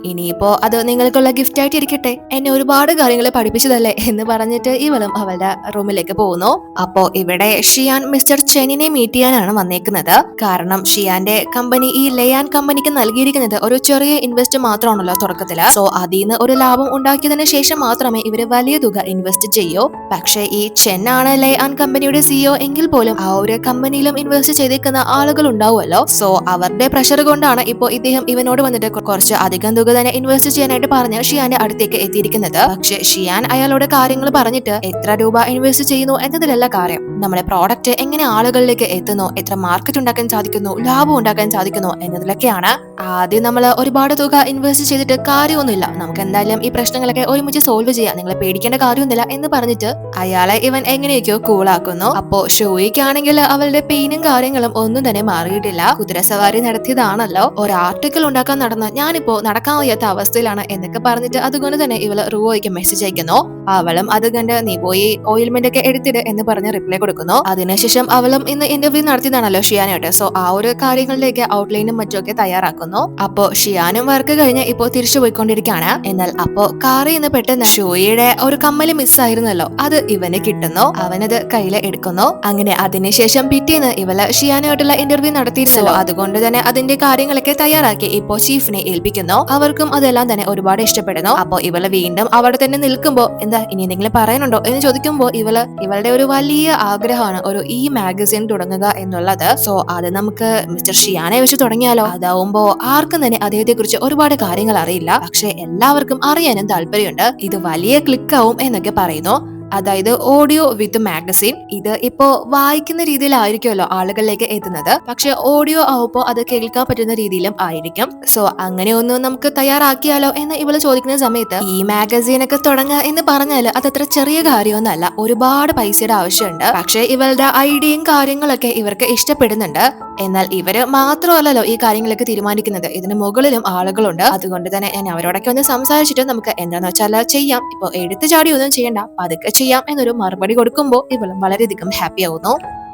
ഇനിയിപ്പോ അത് നിങ്ങൾക്കുള്ള ഗിഫ്റ്റ് ആയിട്ട് ഇരിക്കട്ടെ, എന്നെ ഒരുപാട് കാര്യങ്ങൾ പഠിപ്പിച്ചതല്ലേ എന്ന് പറഞ്ഞിട്ട് ഇവളും അവളുടെ റൂമിലേക്ക് പോകുന്നു. അപ്പോ ഇവിടെ ഷിയാൻ മിസ്റ്റർ ചെന്നിനെ മീറ്റ് ചെയ്യാനാണ് വന്നേക്കുന്നത്. കാരണം ഷിയാന്റെ കമ്പനി ഈ ലെയാൻ കമ്പനിക്ക് നൽകിയിരിക്കുന്നത് ഒരു ചെറിയ ഇൻവെസ്റ്റ് മാത്രമാണല്ലോ തുടക്കത്തില്. സോ അതിൽ നിന്ന് ഒരു ലാഭം ഉണ്ടാക്കിയതിനു ശേഷം മാത്രമേ ഇവര് വലിയ തുക ഇൻവെസ്റ്റ് ചെയ്യൂ. പക്ഷേ ഈ ചെന്നാണ് ലെയാൻ കമ്പനിയുടെ സിഇഒ എങ്കിൽ പോലും ആ ഒരു കമ്പനിയിലും ഇൻവെസ്റ്റ് ചെയ്തേക്കുന്ന ആളുകൾ ഉണ്ടാവുമല്ലോ. സോ അവരുടെ പ്രഷർ കൊണ്ടാണ് ഇപ്പോ ഇദ്ദേഹം ഇവനോട് വന്നിട്ട് കുറച്ച് അധികം തുക തന്നെ ഇൻവെസ്റ്റ് ചെയ്യാനായിട്ട് പറഞ്ഞ് ഷിയാന്റെ അടുത്തേക്ക് എത്തിയിരിക്കുന്നത്. പക്ഷെ ഷിയാൻ അയാളോട് കാര്യങ്ങൾ പറഞ്ഞിട്ട് എത്ര രൂപ ഇൻവെസ്റ്റ് ചെയ്യുന്നു എന്നതിലല്ല കാര്യം, നമ്മുടെ പ്രോഡക്റ്റ് എങ്ങനെ ആളുകളിലേക്ക് എത്തുന്നു, എത്ര മാർക്കറ്റ് ഉണ്ടാക്കാൻ സാധിക്കുന്നു, ലാഭം ഉണ്ടാക്കാൻ സാധിക്കുന്നു എന്നതിലൊക്കെയാണ്. ആദ്യം നമ്മൾ ഒരുപാട് തുക ഇൻവെസ്റ്റ് ചെയ്തിട്ട് കാര്യമൊന്നുമില്ല, നമുക്ക് എന്തായാലും ഈ പ്രശ്നങ്ങളൊക്കെ ഒരുമിച്ച് സോൾവ് ചെയ്യാം, നിങ്ങൾ പേടിക്കേണ്ട കാര്യമൊന്നുമില്ല എന്ന് പറഞ്ഞിട്ട് അയാളെ ഇവൻ എങ്ങനെയൊക്കെയോ കൂളാക്കുന്നു. അപ്പോ ഷോയ്ക്കാണെങ്കിൽ അവളുടെ പെയിനും കാര്യങ്ങളും ഒന്നും തന്നെ മാറിയിട്ടില്ല. കുതിരസവാരി നടത്തിയതാണല്ലോ, ഒരു ആർട്ടിക്കിൾ ഉണ്ടാക്കാൻ നടന്ന ഞാനിപ്പോ നടക്കാൻ വയ്യാത്ത അവസ്ഥയിലാണ് എന്നൊക്കെ പറഞ്ഞിട്ട് അതുകൊണ്ട് തന്നെ ഇവള് റുവോയ്ക്ക് മെസ്സേജ് അയക്കുന്നു. അവളും അത് കണ്ട് നീ പോയി ഓയിൽമെന്റ് ഒക്കെ എടുത്തിട്ട് എന്ന് പറഞ്ഞ് റിപ്ലൈ കൊടുക്കുന്നു. അതിനുശേഷം അവളും ഇന്ന് ഇന്റർവ്യൂ നടത്തിയതാണല്ലോ ഷിയാനായിട്ട്. സോ ആ ഒരു കാര്യങ്ങളിലേക്ക് ഔട്ട്ലൈനും മറ്റുമൊക്കെ തയ്യാറാക്കുന്നു. അപ്പോ ഷിയാനും വർക്ക് കഴിഞ്ഞ് ഇപ്പോ തിരിച്ചു പോയിക്കൊണ്ടിരിക്കുകയാണ്. എന്നാൽ അപ്പോ കാറിൽ നിന്ന് പെട്ടെന്ന് ഷോയുടെ ഒരു കമ്മല് മിസ്സായിരുന്നല്ലോ, അത് ഇവന് കിട്ടുന്നു. അവനത് കയ്യിൽ എടുക്കുന്നു. അങ്ങനെ അതിനുശേഷം പിറ്റേന്ന് ഇവള് ഷിയാനായിട്ടുള്ള ഇന്റർവ്യൂ നടത്തിയിരുന്നല്ലോ, അതുകൊണ്ട് തന്നെ അതിന്റെ കാര്യങ്ങളൊക്കെ തയ്യാറാക്കി ഇപ്പോ ചീഫിനെ ഏൽപ്പിക്കുന്നു. അവർക്കും അതെല്ലാം തന്നെ ഒരുപാട് ഇഷ്ടപ്പെടുന്നു. അപ്പോ ഇവള് വീണ്ടും അവിടെ തന്നെ നിൽക്കുമ്പോ എന്താ ഇനി എന്തെങ്കിലും പറയാനുണ്ടോ എന്ന് ചോദിക്കുമ്പോ ഇവളുടെ ഒരു വലിയ ആഗ്രഹമാണ് ഒരു ഈ മാഗസിൻ തുടങ്ങുക എന്നുള്ളത്. സോ അത് നമുക്ക് മിസ്റ്റർ ഷിയാനെ വെച്ച് തുടങ്ങിയാലോ, അതാവുമ്പോ ആർക്കും തന്നെ അദ്ദേഹത്തെ കുറിച്ച് ഒരുപാട് കാര്യങ്ങൾ അറിയില്ല, പക്ഷെ എല്ലാവർക്കും അറിയാനും താല്പര്യമുണ്ട്, ഇത് വലിയ ക്ലിക്ക് ആവും എന്നൊക്കെ പറയുന്നു. അതായത് ഓഡിയോ വിത്ത് മാഗസിൻ. ഇത് ഇപ്പോ വായിക്കുന്ന രീതിയിലായിരിക്കുമല്ലോ ആളുകളിലേക്ക് എത്തുന്നത്, പക്ഷെ ഓഡിയോ ആവുമ്പോ അത് കേൾക്കാൻ പറ്റുന്ന രീതിയിലും ആയിരിക്കും. സോ അങ്ങനെ ഒന്ന് നമുക്ക് തയ്യാറാക്കിയാലോ എന്ന് ഇവള് ചോദിക്കുന്ന സമയത്ത് ഈ മാഗസീൻ ഒക്കെ തുടങ്ങുക എന്ന് പറഞ്ഞാല് അതത്ര ചെറിയ കാര്യമൊന്നുമല്ല, ഒരുപാട് പൈസയുടെ ആവശ്യമുണ്ട്. പക്ഷെ ഇവളുടെ ഐഡിയയും കാര്യങ്ങളൊക്കെ ഇവർക്ക് ഇഷ്ടപ്പെടുന്നുണ്ട്. എന്നാൽ ഇവര് മാത്രമല്ലല്ലോ ഈ കാര്യങ്ങളൊക്കെ തീരുമാനിക്കുന്നത്, ഇതിന് മുകളിലും ആളുകളുണ്ട്. അതുകൊണ്ട് തന്നെ ഞാൻ അവരോടൊക്കെ ഒന്ന് സംസാരിച്ചിട്ട് നമുക്ക് എന്താന്ന് വെച്ചാൽ ചെയ്യാം, ഇപ്പൊ എടുത്തു ചാടി ഒന്നും ചെയ്യണ്ട, പതുക്കെ ചെയ്യാം എന്നൊരു മറുപടി കൊടുക്കുമ്പോൾ ഇവളും വളരെയധികം ഹാപ്പി ആവുന്നു.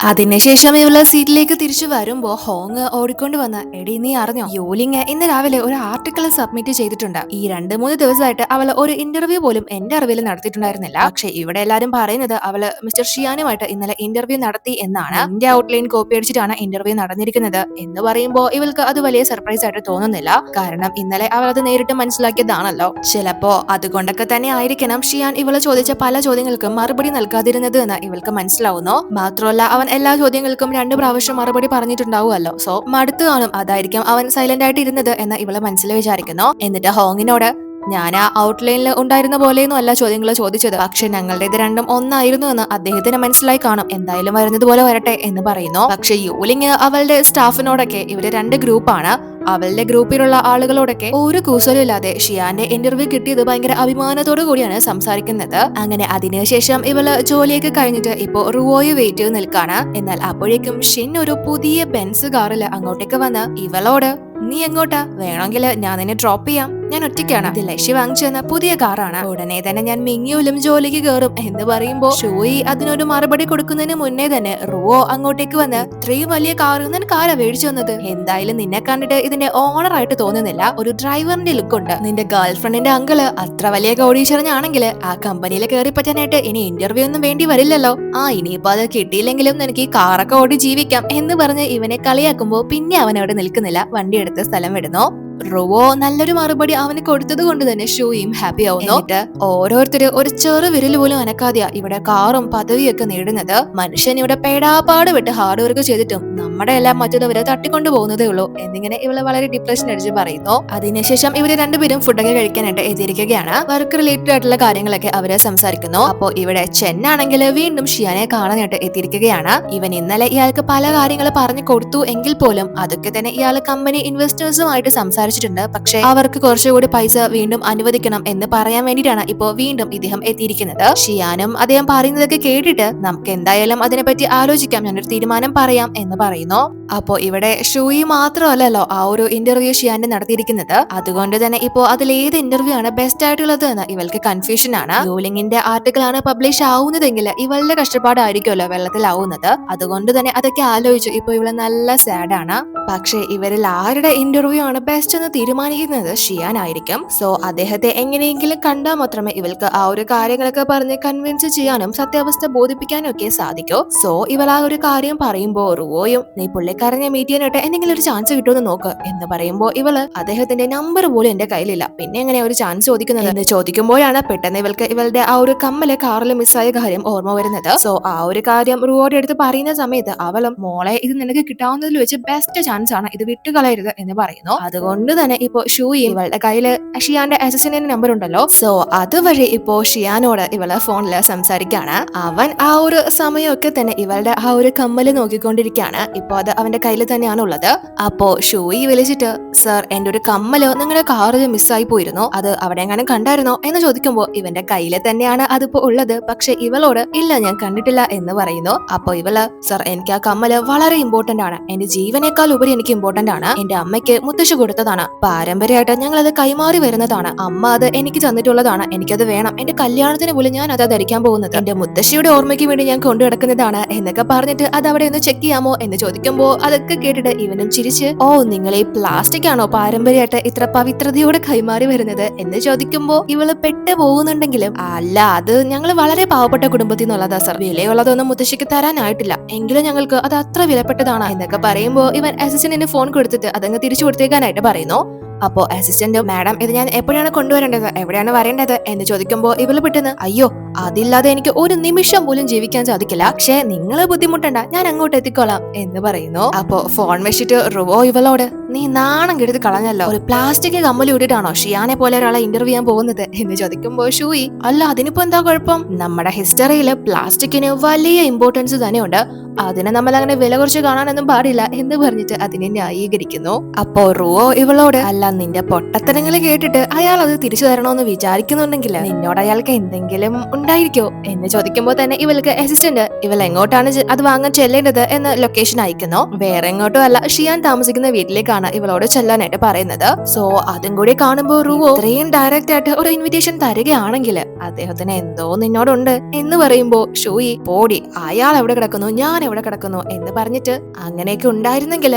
അതിനുശേഷം ഇവള് സീറ്റിലേക്ക് തിരിച്ചു വരുമ്പോ ഹോങ് ഓടിക്കൊണ്ട് വന്ന് എടി നീ അറിഞ്ഞോ, യോലിങ് ഇന്ന് രാവിലെ ഒരു ആർട്ടിക്കിൾ സബ്മിറ്റ് ചെയ്തിട്ടുണ്ട്. ഈ 2-3 ദിവസമായിട്ട് അവള് ഒരു ഇന്റർവ്യൂ പോലും എന്റെ അറിവിൽ നടത്തിയിട്ടുണ്ടായിരുന്നില്ല. പക്ഷെ ഇവിടെ എല്ലാരും പറയുന്നത് അവള് മിസ്റ്റർ ഷിയാനുമായിട്ട് ഇന്നലെ ഇന്റർവ്യൂ നടത്തി എന്നാണ്. എന്റെ ഔട്ട്ലൈൻ കോപ്പി അടിച്ചിട്ടാണ് ഇന്റർവ്യൂ നടന്നിരിക്കുന്നത് എന്ന് പറയുമ്പോ ഇവൾക്ക് അത് വലിയ സർപ്രൈസ് ആയിട്ട് തോന്നുന്നില്ല. കാരണം ഇന്നലെ അവൾ അത് നേരിട്ട് മനസ്സിലാക്കിയതാണല്ലോ. ചിലപ്പോ അതുകൊണ്ടൊക്കെ തന്നെ ആയിരിക്കണം ഷിയാൻ ഇവള് ചോദിച്ച പല ചോദ്യങ്ങൾക്കും മറുപടി നൽകാതിരുന്നത് എന്ന് ഇവൾക്ക് മനസ്സിലാവുന്നു. മാത്രമല്ല അവൻ എല്ലാ ചോദ്യങ്ങൾക്കും 2 പ്രാവശ്യം മറുപടി പറഞ്ഞിട്ടുണ്ടാവുമല്ലോ. സോ മടുത്തു കാണും, അതായിരിക്കും അവൻ സൈലന്റ് ആയിട്ട് ഇരുന്നത് എന്ന് ഇവള് മനസ്സിൽ വിചാരിക്കുന്നു. എന്നിട്ട് ഹോങ്ങിനോട് ഞാൻ ആ ഔട്ട്ലൈനിൽ ഉണ്ടായിരുന്ന പോലെയൊന്നും അല്ല ചോദ്യങ്ങൾ ചോദിച്ചത്, പക്ഷെ ഞങ്ങളുടേത് രണ്ടും ഒന്നായിരുന്നു എന്ന് അദ്ദേഹത്തിന് മനസ്സിലായി കാണും, എന്തായാലും വരുന്നത് പോലെ വരട്ടെ എന്ന് പറയുന്നു. പക്ഷെ യൂലിങ് അവളുടെ സ്റ്റാഫിനോടൊക്കെ ഇവര് 2 ഗ്രൂപ്പാണ്, അവളുടെ ഗ്രൂപ്പിലുള്ള ആളുകളോടൊക്കെ ഒരു കൂസലും ഇല്ലാതെ ഷിയാന്റെ ഇന്റർവ്യൂ കിട്ടിയത് ഭയങ്കര അഭിമാനത്തോടു കൂടിയാണ് സംസാരിക്കുന്നത്. അങ്ങനെ അതിനുശേഷം ഇവള് ജോലിയൊക്കെ കഴിഞ്ഞിട്ട് ഇപ്പോ റുവോയെ വെയിറ്റ് ചെയ്ത് നിൽക്കാണ്. എന്നാൽ അപ്പോഴേക്കും ഷിൻ ഒരു പുതിയ ബെൻസ് കാറിൽ അങ്ങോട്ടേക്ക് വന്ന് ഇവളോട് നീ എങ്ങോട്ടാ, വേണമെങ്കിൽ ഞാൻ നിന്നെ ഡ്രോപ്പ് ചെയ്യാം, ഞാൻ ഒറ്റയ്ക്കാണ്, ഇത് ലക്ഷ്യ വാങ്ങിച്ചു തന്ന പുതിയ കാറാണ്, ഉടനെ തന്നെ ഞാൻ മിങ്ങിയോലും ജോലിക്ക് കയറും എന്ന് പറയുമ്പോ ഷോയി അതിനൊരു മറുപടി കൊടുക്കുന്നതിന് മുന്നേ തന്നെ റുവോ അങ്ങോട്ടേക്ക് വന്ന് ഇത്രയും വലിയ കാർ നിനക്ക് ആരാ മേടിച്ചു വന്നത്, എന്തായാലും നിന്നെ കണ്ടിട്ട് ഇതിന്റെ ഓണർ ആയിട്ട് തോന്നുന്നില്ല, ഒരു ഡ്രൈവറിന്റെ ലുക്ക് ഉണ്ട്, നിന്റെ ഗേൾഫ്രണ്ടിന്റെ അങ്കിള് അത്ര വലിയ കോടീശ്വരനാണെങ്കിൽ ആ കമ്പനിയിൽ കയറി പറ്റാനായിട്ട് ഇനി ഇന്റർവ്യൂ ഒന്നും വേണ്ടി വരില്ലല്ലോ, ഇനിയിപ്പോ അത് കിട്ടിയില്ലെങ്കിലും നിനക്ക് ഈ കാറൊക്കെ ഓടി ജീവിക്കാം എന്ന് പറഞ്ഞ് ഇവനെ കളിയാക്കുമ്പോ പിന്നെ അവൻ അവിടെ നിൽക്കുന്നില്ല, വണ്ടി എടുത്ത് സ്ഥലം വിടുന്നു. റുവോ നല്ലൊരു മറുപടി അവന് കൊടുത്തത് കൊണ്ട് തന്നെ ഷൂയും ഹാപ്പി ആവുന്നു. എന്നിട്ട് ഓരോരുത്തര് ഒരു ചെറു വിരൽ പോലും അനക്കാതെയാ ഇവിടെ കാറും പദവിയൊക്കെ നേടുന്നത്. മനുഷ്യൻ ഇവിടെ പേടാപാട് വിട്ട് ഹാർഡ് വർക്ക് ചെയ്തിട്ടും നമ്മുടെ എല്ലാം മറ്റുള്ളവരെ തട്ടിക്കൊണ്ടു പോകുന്നതേ ഉള്ളൂ എന്നിങ്ങനെ ഇവള് വളരെ ഡിപ്രഷൻ അടിച്ച് പറയുന്നു. അതിനുശേഷം ഇവര് രണ്ടുപേരും ഫുഡൊക്കെ കഴിക്കാനായിട്ട് എത്തിയിരിക്കുകയാണ്. വർക്ക് റിലേറ്റഡ് ആയിട്ടുള്ള കാര്യങ്ങളൊക്കെ അവര് സംസാരിക്കുന്നു. അപ്പോ ഇവിടെ ചെന്നാണെങ്കിൽ വീണ്ടും ഷിയാനെ കാണാനായിട്ട് എത്തിയിരിക്കുകയാണ്. ഇവൻ ഇന്നലെ ഇയാൾക്ക് പല കാര്യങ്ങൾ പറഞ്ഞു കൊടുത്തു എങ്കിൽ പോലും അതൊക്കെ തന്നെ ഇയാൾ കമ്പനി ഇൻവെസ്റ്റേഴ്സുമായിട്ട് സംസാരിച്ചിട്ടുണ്ട്. പക്ഷെ അവർക്ക് കുറച്ചുകൂടി പൈസ വീണ്ടും അനുവദിക്കണം എന്ന് പറയാൻ വേണ്ടിയിട്ടാണ് ഇപ്പോ വീണ്ടും ഇദ്ദേഹം എത്തിയിരിക്കുന്നത്. ഷിയാനും അദ്ദേഹം പറയുന്നതൊക്കെ കേട്ടിട്ട് നമുക്ക് എന്തായാലും അതിനെപ്പറ്റി ആലോചിക്കാം, ഞാനൊരു തീരുമാനം പറയാം എന്ന് പറയുന്നു. അപ്പോ ഇവിടെ ഷൂയി മാത്രമല്ലല്ലോ ആ ഒരു ഇന്റർവ്യൂ ഷിയാന്റെ നടത്തിയിരിക്കുന്നത്. അതുകൊണ്ട് തന്നെ ഇപ്പോ അതിൽ ഏത് ഇന്റർവ്യൂ ആണ് ബെസ്റ്റ് ആയിട്ടുള്ളത് എന്ന് ഇവൾക്ക് കൺഫ്യൂഷൻ ആണ്. യൂലിങ്ങിന്റെ ആർട്ടിക്കിൾ ആണ് പബ്ലിഷ് ആവുന്നതെങ്കിൽ ഇവളുടെ കഷ്ടപ്പാടായിരിക്കുമല്ലോ വെള്ളത്തിലാവുന്നത്. അതുകൊണ്ട് തന്നെ അതൊക്കെ ആലോചിച്ചു ഇപ്പൊ ഇവള് നല്ല സാഡ് ആണ്. പക്ഷെ ഇവരിൽ ആരുടെ ഇന്റർവ്യൂ ആണ് ബെസ്റ്റ് എന്ന് തീരുമാനിക്കുന്നത് ഷിയാൻ ആയിരിക്കും. സോ അദ്ദേഹത്തെ എങ്ങനെയെങ്കിലും കണ്ടാൽ മാത്രമേ ഇവൾക്ക് ആ ഒരു കാര്യങ്ങളൊക്കെ പറഞ്ഞ് കൺവിൻസ് ചെയ്യാനും സത്യാവസ്ഥ ബോധിപ്പിക്കാനും ഒക്കെ സാധിക്കൂ. സോ ഇവൾ ആ ഒരു കാര്യം പറയുമ്പോ റുവോയും നീ പുള്ളിക്കാരനെ മീറ്റ് ചെയ്യാനായിട്ട് എന്തെങ്കിലും ഒരു ചാൻസ് കിട്ടുമെന്ന് നോക്ക് എന്ന് പറയുമ്പോ ഇവള് അദ്ദേഹത്തിന്റെ നമ്പർ പോലും എന്റെ കയ്യിലില്ല, പിന്നെ എങ്ങനെ ഒരു ചാൻസ് ചോദിക്കുന്നത് എന്ന് ചോദിക്കുമ്പോഴാണ് പെട്ടെന്ന് ഇവൾക്ക് ഇവളുടെ ആ ഒരു കമ്മല് കാറിൽ മിസ്സായ കാര്യം ഓർമ്മ വരുന്നത്. സോ ആ ഒരു കാര്യം റുവോയുടെ അടുത്ത് പറയുന്ന സമയത്ത് അവളും മോളെ ഇത് നിനക്ക് കിട്ടാവുന്നതിൽ വെച്ച് ബെസ്റ്റ് ചാൻസ് ആണ്, ഇത് വിട്ടുകളയരുത് എന്ന് പറയുന്നു. അതുകൊണ്ട് തന്നെ ഇപ്പോ ഷൂയും ഇവളുടെ കയ്യില് ഷിയാന്റെ അസിസ്റ്റന്റിന്റെ നമ്പർ ഉണ്ടല്ലോ, സോ അതുവഴി ഇപ്പോ ഷിയാനോട് ഇവള് ഫോണില് സംസാരിക്കാണ്. അവൻ ആ ഒരു സമയമൊക്കെ തന്നെ ഇവളുടെ ആ ഒരു കമ്മല് നോക്കിക്കൊണ്ടിരിക്കുകയാണ്. ഇപ്പൊ അത് അവന്റെ കയ്യിൽ തന്നെയാണ് ഉള്ളത്. അപ്പോ ഷൂയി വിളിച്ചിട്ട് സർ എന്റെ ഒരു കമ്മല് നിങ്ങളുടെ കാറിൽ മിസ്സായി പോയിരുന്നു, അത് അവിടെ എങ്ങനെ കണ്ടായിരുന്നോ എന്ന് ചോദിക്കുമ്പോ ഇവന്റെ കയ്യില് തന്നെയാണ് അതിപ്പോ ഉള്ളത്. പക്ഷെ ഇവളോട് ഇല്ല ഞാൻ കണ്ടിട്ടില്ല എന്ന് പറയുന്നു. അപ്പൊ ഇവള് സർ എനിക്ക് ആ കമ്മല് വളരെ ഇമ്പോർട്ടന്റ് ആണ്, എന്റെ ജീവനേക്കാൾ ഉപരി എനിക്ക് ഇമ്പോർട്ടന്റ് ആണ്, എന്റെ അമ്മയ്ക്ക് മുത്തശ്ശി കൊടുത്തതാണ്, പാരമ്പര്യമായിട്ട് ഞങ്ങൾ അത് കൈമാറി വരുന്നതാണ്, അമ്മ അത് എനിക്ക് തന്നിട്ടുള്ളതാണ്, എനിക്കത് വേണം, എന്റെ കല്യാണത്തിന് പോലും ഞാൻ അത് ധരിക്കാൻ പോകുന്നത്, എന്റെ മുത്തശ്ശിയുടെ ഓർമ്മയ്ക്ക് വേണ്ടി ഞാൻ കൊണ്ടു നടക്കുന്നതാണ് എന്നൊക്കെ പറഞ്ഞിട്ട് അത് അവിടെ ഒന്ന് ചെക്ക് ചെയ്യാമോ എന്ന് ചോദിക്കുമ്പോ അതൊക്കെ കേട്ടിട്ട് ഇവനും ചിരിച്ച് ഓ നിങ്ങൾ ഈ പ്ലാസ്റ്റിക് ആണോ പാരമ്പര്യമായിട്ട് ഇത്ര പവിത്രതയോടെ കൈമാറി വരുന്നത് എന്ന് ചോദിക്കുമ്പോ ഇവള് പെട്ടു പോകുന്നുണ്ടെങ്കിലും അല്ല അത് ഞങ്ങൾ വളരെ പാവപ്പെട്ട കുടുംബത്തിൽ നിന്നുള്ളതാ സർ, വിലയുള്ളതൊന്നും മുത്തശ്ശിക്ക് തരാനായിട്ടില്ല, എങ്കിലും ഞങ്ങൾക്ക് അത് അത്ര വിലപ്പെട്ടതാണ് എന്നൊക്കെ പറയുമ്പോ ഇവൻ അസിസ്റ്റന്റിന് ഫോൺ കൊടുത്തിട്ട് അതങ്ങ് തിരിച്ചു കൊടുത്തേക്കാനായിട്ട് പറയുന്നു. അപ്പോ അസിസ്റ്റന്റ് മാഡം ഇത് ഞാൻ എപ്പോഴാണ് കൊണ്ടുവരേണ്ടത്, എവിടെയാണ് വരേണ്ടത് എന്ന് ചോദിക്കുമ്പോ ഇവള് പെട്ടെന്ന് അയ്യോ അതില്ലാതെ എനിക്ക് ഒരു നിമിഷം പോലും ജീവിക്കാൻ സാധിക്കില്ല, പക്ഷേ നിങ്ങൾ ബുദ്ധിമുട്ടണ്ട ഞാൻ അങ്ങോട്ട് എത്തിക്കോളാം എന്ന് പറയുന്നു. അപ്പോ ഫോൺ വെച്ചിട്ട് റുവോ ഇവളോട് നീ നാണം കെടുത്ത് കളഞ്ഞല്ലോ, ഒരു പ്ലാസ്റ്റിക് കമ്മൽ ഇട്ടിട്ടാണോ ഷിയാനെ പോലെ ഒരാളെ ഇന്റർവ്യൂ ചെയ്യാൻ പോകുന്നത് എന്ന് ചോദിക്കുമ്പോ ഷൂയി അല്ല അതിനിപ്പോ എന്താ കുഴപ്പം, നമ്മുടെ ഹിസ്റ്ററിയിൽ പ്ലാസ്റ്റിക്കിന് വലിയ ഇമ്പോർട്ടൻസ് തന്നെയുണ്ട്, അതിനെ നമ്മൾ അങ്ങനെ വില കുറച്ച് കാണാനൊന്നും പാടില്ല എന്ന് പറഞ്ഞിട്ട് അതിനെ ന്യായീകരിക്കുന്നു. അപ്പോ റുവോ ഇവളോട് അല്ല നിന്റെ പൊട്ടത്തരങ്ങൾ കേട്ടിട്ട് അയാൾ അത് തിരിച്ചു തരണോന്ന് വിചാരിക്കുന്നുണ്ടെങ്കിൽ നിന്നോട് അയാൾക്ക് എന്തെങ്കിലും ഉണ്ടായിരിക്കോ എന്ന് ചോദിക്കുമ്പോ തന്നെ ഇവൾക്ക് അസിസ്റ്റന്റ് ഇവൾ എങ്ങോട്ടാണ് അത് വാങ്ങാൻ ചെല്ലേണ്ടത് എന്ന് ലൊക്കേഷൻ അയക്കുന്നു. വേറെ എങ്ങോട്ടും അല്ല ഷിയാൻ താമസിക്കുന്ന വീട്ടിലേക്കാണ് ഇവളോട് ചെല്ലാനായിട്ട് പറയുന്നത്. സോ അതും കൂടി കാണുമ്പോ റുവോ ഇത്രയും ഡയറക്റ്റ് ആയിട്ട് ഒരു ഇൻവിറ്റേഷൻ തരികയാണെങ്കിൽ അദ്ദേഹത്തിന് എന്തോ നിന്നോടുണ്ട് എന്ന് പറയുമ്പോ ഷൂയി പോടി അയാൾ എവിടെ കിടക്കുന്നു ഞാൻ എവിടെ കിടക്കുന്നു എന്ന് പറഞ്ഞിട്ട് അങ്ങനെയൊക്കെ ഉണ്ടായിരുന്നെങ്കിൽ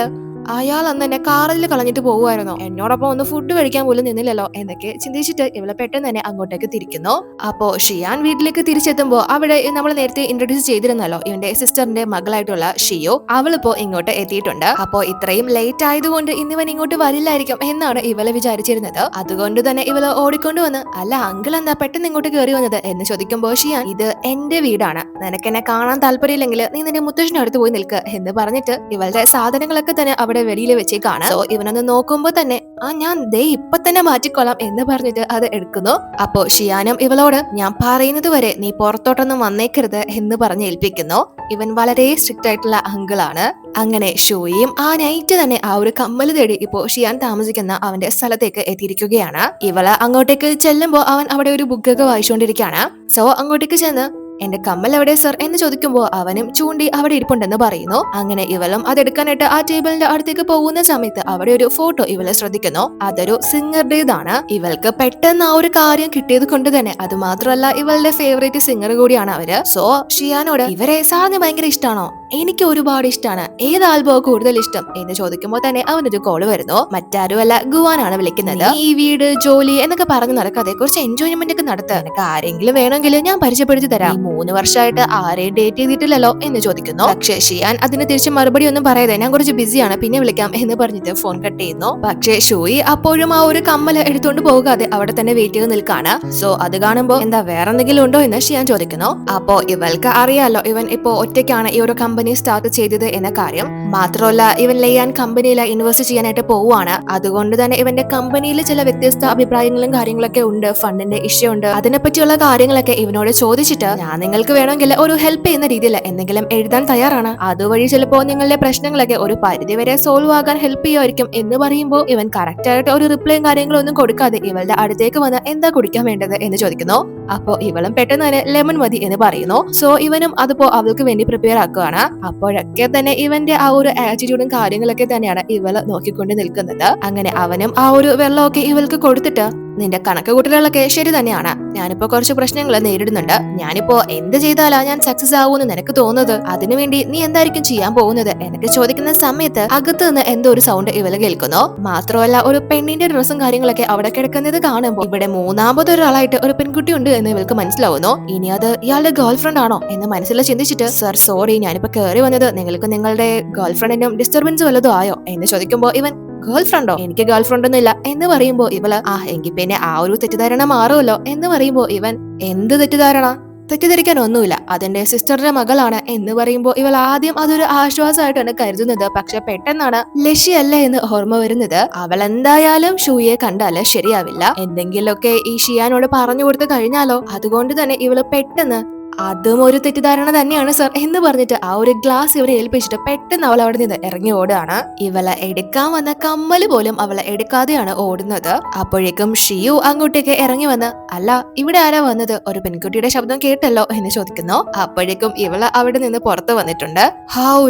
അയാൾ അന്ന് എന്നെ കാറിൽ കളഞ്ഞിട്ട് പോകുമായിരുന്നോ, എന്നോടൊപ്പം ഒന്ന് ഫുഡ് കഴിക്കാൻ പോലും നിന്നില്ലല്ലോ എന്നൊക്കെ ചിന്തിച്ചിട്ട് ഇവളെ പെട്ടെന്ന് തന്നെ അങ്ങോട്ടേക്ക് തിരിക്കുന്നു. അപ്പോ ഷിയാൻ വീട്ടിലേക്ക് തിരിച്ചെത്തുമ്പോ അവിടെ നമ്മൾ നേരത്തെ ഇൻട്രൊഡ്യൂസ് ചെയ്തിരുന്നല്ലോ ഇവന്റെ സിസ്റ്ററിന്റെ മകളായിട്ടുള്ള ഷിയോ, അവളിപ്പോ ഇങ്ങോട്ട് എത്തിയിട്ടുണ്ട്. അപ്പോ ഇത്രയും ലേറ്റ് ആയതുകൊണ്ട് ഇന്നിവൻ ഇങ്ങോട്ട് വരില്ലായിരിക്കും എന്നാണ് ഇവളെ വിചാരിച്ചിരുന്നത്. അതുകൊണ്ട് തന്നെ ഇവള് ഓടിക്കൊണ്ടുവന്ന് അല്ല അങ്കിൾ എന്താ പെട്ടെന്ന് ഇങ്ങോട്ട് കയറി വന്നത് എന്ന് ചോദിക്കുമ്പോ ഷിയാൻ ഇത് എന്റെ വീടാണ്, നിനക്ക് എന്നെ കാണാൻ താല്പര്യമില്ലെങ്കിൽ നീ നിന്റെ മുത്തശ്ശിന്റെ അടുത്ത് പോയി നിൽക്ക് എന്ന് പറഞ്ഞിട്ട് ഇവളുടെ സാധനങ്ങളൊക്കെ തന്നെ അവിടെ വെളിയിൽ വെച്ചേക്കാണ്. സോ ഇവനൊന്ന് നോക്കുമ്പോ തന്നെ ഞാൻ ദേ ഇപ്പൊ തന്നെ മാറ്റിക്കൊള്ളാം എന്ന് പറഞ്ഞിട്ട് അത് എടുക്കുന്നു. അപ്പോ ഷിയാനും ഇവളോട് ഞാൻ പറയുന്നത് വരെ നീ പുറത്തോട്ടൊന്നും വന്നേക്കരുത് എന്ന് പറഞ്ഞ് ഏൽപ്പിക്കുന്നു. ഇവൻ വളരെ സ്ട്രിക്റ്റ് ആയിട്ടുള്ള അങ്കിളാണ്. അങ്ങനെ ഷോയും ആ നൈറ്റ് തന്നെ ആ ഒരു കമ്മല് തേടി ഇപ്പോ ഷിയാൻ താമസിക്കുന്ന അവന്റെ സ്ഥലത്തേക്ക് എത്തിയിരിക്കുകയാണ്. ഇവള് അങ്ങോട്ടേക്ക് ചെല്ലുമ്പോ അവൻ അവിടെ ഒരു ബുക്കൊക്കെ വായിച്ചുകൊണ്ടിരിക്കുകയാണ്. സോ അങ്ങോട്ടേക്ക് ചെന്ന് എന്റെ കമ്മൽ എവിടെ സർ എന്ന് ചോദിക്കുമ്പോ അവനും ചൂണ്ടി അവിടെ ഇരിപ്പുണ്ടെന്ന് പറയുന്നു. അങ്ങനെ ഇവളും അതെടുക്കാനായിട്ട് ആ ടേബിളിന്റെ അടുത്തേക്ക് പോകുന്ന സമയത്ത് അവിടെ ഒരു ഫോട്ടോ ഇവളെ ശ്രദ്ധിക്കുന്നു. അതൊരു സിംഗറുടേതാണ്. ഇവൾക്ക് പെട്ടെന്ന് ആ ഒരു കാര്യം കിട്ടിയത് കൊണ്ട് തന്നെ അത് മാത്രമല്ല ഇവളുടെ ഫേവറേറ്റ് സിംഗർ കൂടിയാണ് അവര്. സോ ഷിയാനോട് ഇവരെ സാറിന് ഭയങ്കര ഇഷ്ടമാണോ, എനിക്ക് ഒരുപാട് ഇഷ്ടമാണ്, ഏത് ആൽബം കൂടുതൽ ഇഷ്ടം എന്ന് ചോദിക്കുമ്പോൾ തന്നെ അവനൊരു കോള് വരുന്നു. മറ്റാരുമല്ല ഗുവാനാണ് വിളിക്കുന്നത്. ഈ വീട് ജോലി എന്നൊക്കെ പറഞ്ഞു നടക്കാതെ കുറച്ച് എൻജോയ്മെന്റ് ഒക്കെ നടത്തുക, എനിക്ക് ആരെങ്കിലും വേണമെങ്കിൽ ഞാൻ പരിചയപ്പെടുത്തി തരാം, 3 വർഷമായിട്ട് ആരെയും ഡേറ്റ് ചെയ്തിട്ടില്ലല്ലോ എന്ന് ചോദിക്കുന്നു. പക്ഷേ ഷിയാൻ അതിന് തിരിച്ച് മറുപടി ഒന്നും പറയാതെ ഞാൻ കുറച്ച് ബിസിയാണ് പിന്നെ വിളിക്കാം എന്ന് പറഞ്ഞിട്ട് ഫോൺ കട്ട് ചെയ്യുന്നു. പക്ഷേ ഷോയി അപ്പോഴും ആ ഒരു കമ്മല് എടുത്തുകൊണ്ട് പോകാതെ അവിടെ തന്നെ വെയിറ്റ് ചെയ്ത് നിൽക്കാണ്. സോ അത് കാണുമ്പോ എന്താ വേറെ എന്തെങ്കിലും ഉണ്ടോ എന്ന് ഷിയാൻ ചോദിക്കുന്നു. അപ്പോ ഇവൾക്ക് അറിയാലോ ഇവൻ ഇപ്പോ ഒറ്റയ്ക്കാണ് ഈ ഒരു കമ്പനി സ്റ്റാർട്ട് ചെയ്തത് എന്ന കാര്യം. മാത്രമല്ല ഇവൻ ലെയ്യാൻ കമ്പനിയിൽ ഇൻവെസ്റ്റ് ചെയ്യാനായിട്ട് പോവുകയാണ്. അതുകൊണ്ട് തന്നെ ഇവന്റെ കമ്പനിയിൽ ചില വ്യത്യസ്ത അഭിപ്രായങ്ങളും കാര്യങ്ങളൊക്കെ ഉണ്ട്, ഫണ്ടിന്റെ ഇഷ്യൂ ഉണ്ട്, അതിനെപ്പറ്റിയുള്ള കാര്യങ്ങളൊക്കെ ഇവനോട് ചോദിച്ചിട്ട് ഞാൻ നിങ്ങൾക്ക് വേണമെങ്കിൽ ഒരു ഹെൽപ്പ് ചെയ്യുന്ന രീതിയിൽ എന്തെങ്കിലും എഴുതാൻ തയ്യാറാണ്, അതുവഴി ചിലപ്പോ നിങ്ങളുടെ പ്രശ്നങ്ങളൊക്കെ ഒരു പരിധിവരെ സോൾവ് ആകാൻ ഹെൽപ്പ് ചെയ്യുമായിരിക്കും എന്ന് പറയുമ്പോൾ ഇവൻ കറക്റ്റ് ആയിട്ട് ഒരു റിപ്ലൈയും കാര്യങ്ങളും ഒന്നും കൊടുക്കാതെ ഇവളുടെ അടുത്തേക്ക് വന്ന് എന്താ കുടിക്കാൻ വേണ്ടത് എന്ന് ചോദിക്കുന്നു. അപ്പോ ഇവളും പെട്ടെന്ന് തന്നെ ലെമൺ മതി എന്ന് പറയുന്നു. സോ ഇവനും അതിപ്പോ അവൾക്ക് വേണ്ടി പ്രിപ്പയർ ആക്കുകയാണ്. അപ്പോഴൊക്കെ തന്നെ ഇവന്റെ ആ ഒരു ആറ്റിറ്റ്യൂഡും കാര്യങ്ങളൊക്കെ തന്നെയാണ് ഇവള് നോക്കിക്കൊണ്ട് നിൽക്കുന്നത്. അങ്ങനെ അവനും ആ ഒരു വെള്ളമൊക്കെ ഇവൾക്ക് കൊടുത്തിട്ട് നിന്റെ കണക്ക് കൂട്ടലുകളൊക്കെ ശരി തന്നെയാണ്. ഞാനിപ്പോ കുറച്ച് പ്രശ്നങ്ങൾ നേരിടുന്നുണ്ട്. ഞാനിപ്പോ എന്ത് ചെയ്താലാ ഞാൻ സക്സസ് ആവൂന്ന് നിനക്ക് തോന്നുന്നത്? അതിനുവേണ്ടി നീ എന്തായിരിക്കും ചെയ്യാൻ പോകുന്നത് എന്നൊക്കെ ചോദിക്കുന്ന സമയത്ത് അകത്ത് നിന്ന് എന്തോ ഒരു സൗണ്ട് ഇവള് കേൾക്കുന്നു. മാത്രമല്ല ഒരു പെണ്ണിന്റെ ഡ്രസ്സും കാര്യങ്ങളൊക്കെ അവിടെ കിടക്കുന്നത് കാണുമ്പോൾ ഇവിടെ മൂന്നാമതൊരാളായിട്ട് ഒരു പെൺകുട്ടി ഉണ്ട് എന്ന് ഇവൾക്ക് മനസ്സിലാവുന്നു. ഇനി അത് ഇയാളുടെ ഗേൾഫ്രണ്ട് ആണോ എന്ന് മനസ്സിൽ ചിന്തിച്ചിട്ട് സർ സോറി, ഞാനിപ്പോ കയറി വന്നത് നിങ്ങൾക്ക് നിങ്ങളുടെ ഗേൾഫ്രണ്ടിനും ഡിസ്റ്റർബൻസ് വല്ലതും ആയോ എന്ന് ചോദിക്കുമ്പോ ഇവൻ ഗേൾഫ്രണ്ടോ, എനിക്ക് ഗേൾഫ്രണ്ട് ഒന്നും ഇല്ല എന്ന് പറയുമ്പോ ഇവള് എങ്കിൽ പിന്നെ ആ ഒരു തെറ്റിദ്ധാരണ മാറുമല്ലോ എന്ന് പറയുമ്പോ ഇവൻ എന്ത് തെറ്റിദ്ധാരണ, തെറ്റിദ്ധരിക്കാൻ ഒന്നുമില്ല, അതെന്റെ സിസ്റ്ററുടെ മകളാണ് എന്ന് പറയുമ്പോൾ ഇവൾ ആദ്യം അതൊരു ആശ്വാസമായിട്ടാണ് കരുതുന്നത്. പക്ഷെ പെട്ടെന്നാണ് ലക്ഷ്യല്ല എന്ന് ഓർമ്മ വരുന്നത്. അവൾ എന്തായാലും ഷൂയെ കണ്ടാല് ശരിയാവില്ല, എന്തെങ്കിലുമൊക്കെ ഈ ഷിയാനോട് പറഞ്ഞു കൊടുത്തു കഴിഞ്ഞാലോ. അതുകൊണ്ട് തന്നെ ഇവള് പെട്ടെന്ന് അതും ഒരു തെറ്റിദ്ധാരണ തന്നെയാണ് സർ എന്ന് പറഞ്ഞിട്ട് ആ ഒരു ഗ്ലാസ് ഇവരെ ഏൽപ്പിച്ചിട്ട് പെട്ടെന്ന് അവൾ അവിടെ നിന്ന് ഇറങ്ങി ഓടുകയാണ്. ഇവളെ എടുക്കാൻ വന്ന കമ്മല് പോലും അവളെ എടുക്കാതെയാണ് ഓടുന്നത്. അപ്പോഴേക്കും ഷിയു അങ്ങോട്ടേക്ക് ഇറങ്ങി വന്ന് അല്ല ഇവിടെ ആരാ വന്നത്, ഒരു പെൺകുട്ടിയുടെ ശബ്ദം കേട്ടല്ലോ എന്ന് ചോദിക്കുന്നു. അപ്പോഴേക്കും ഇവള് അവിടെ നിന്ന് പുറത്തു വന്നിട്ടുണ്ട്.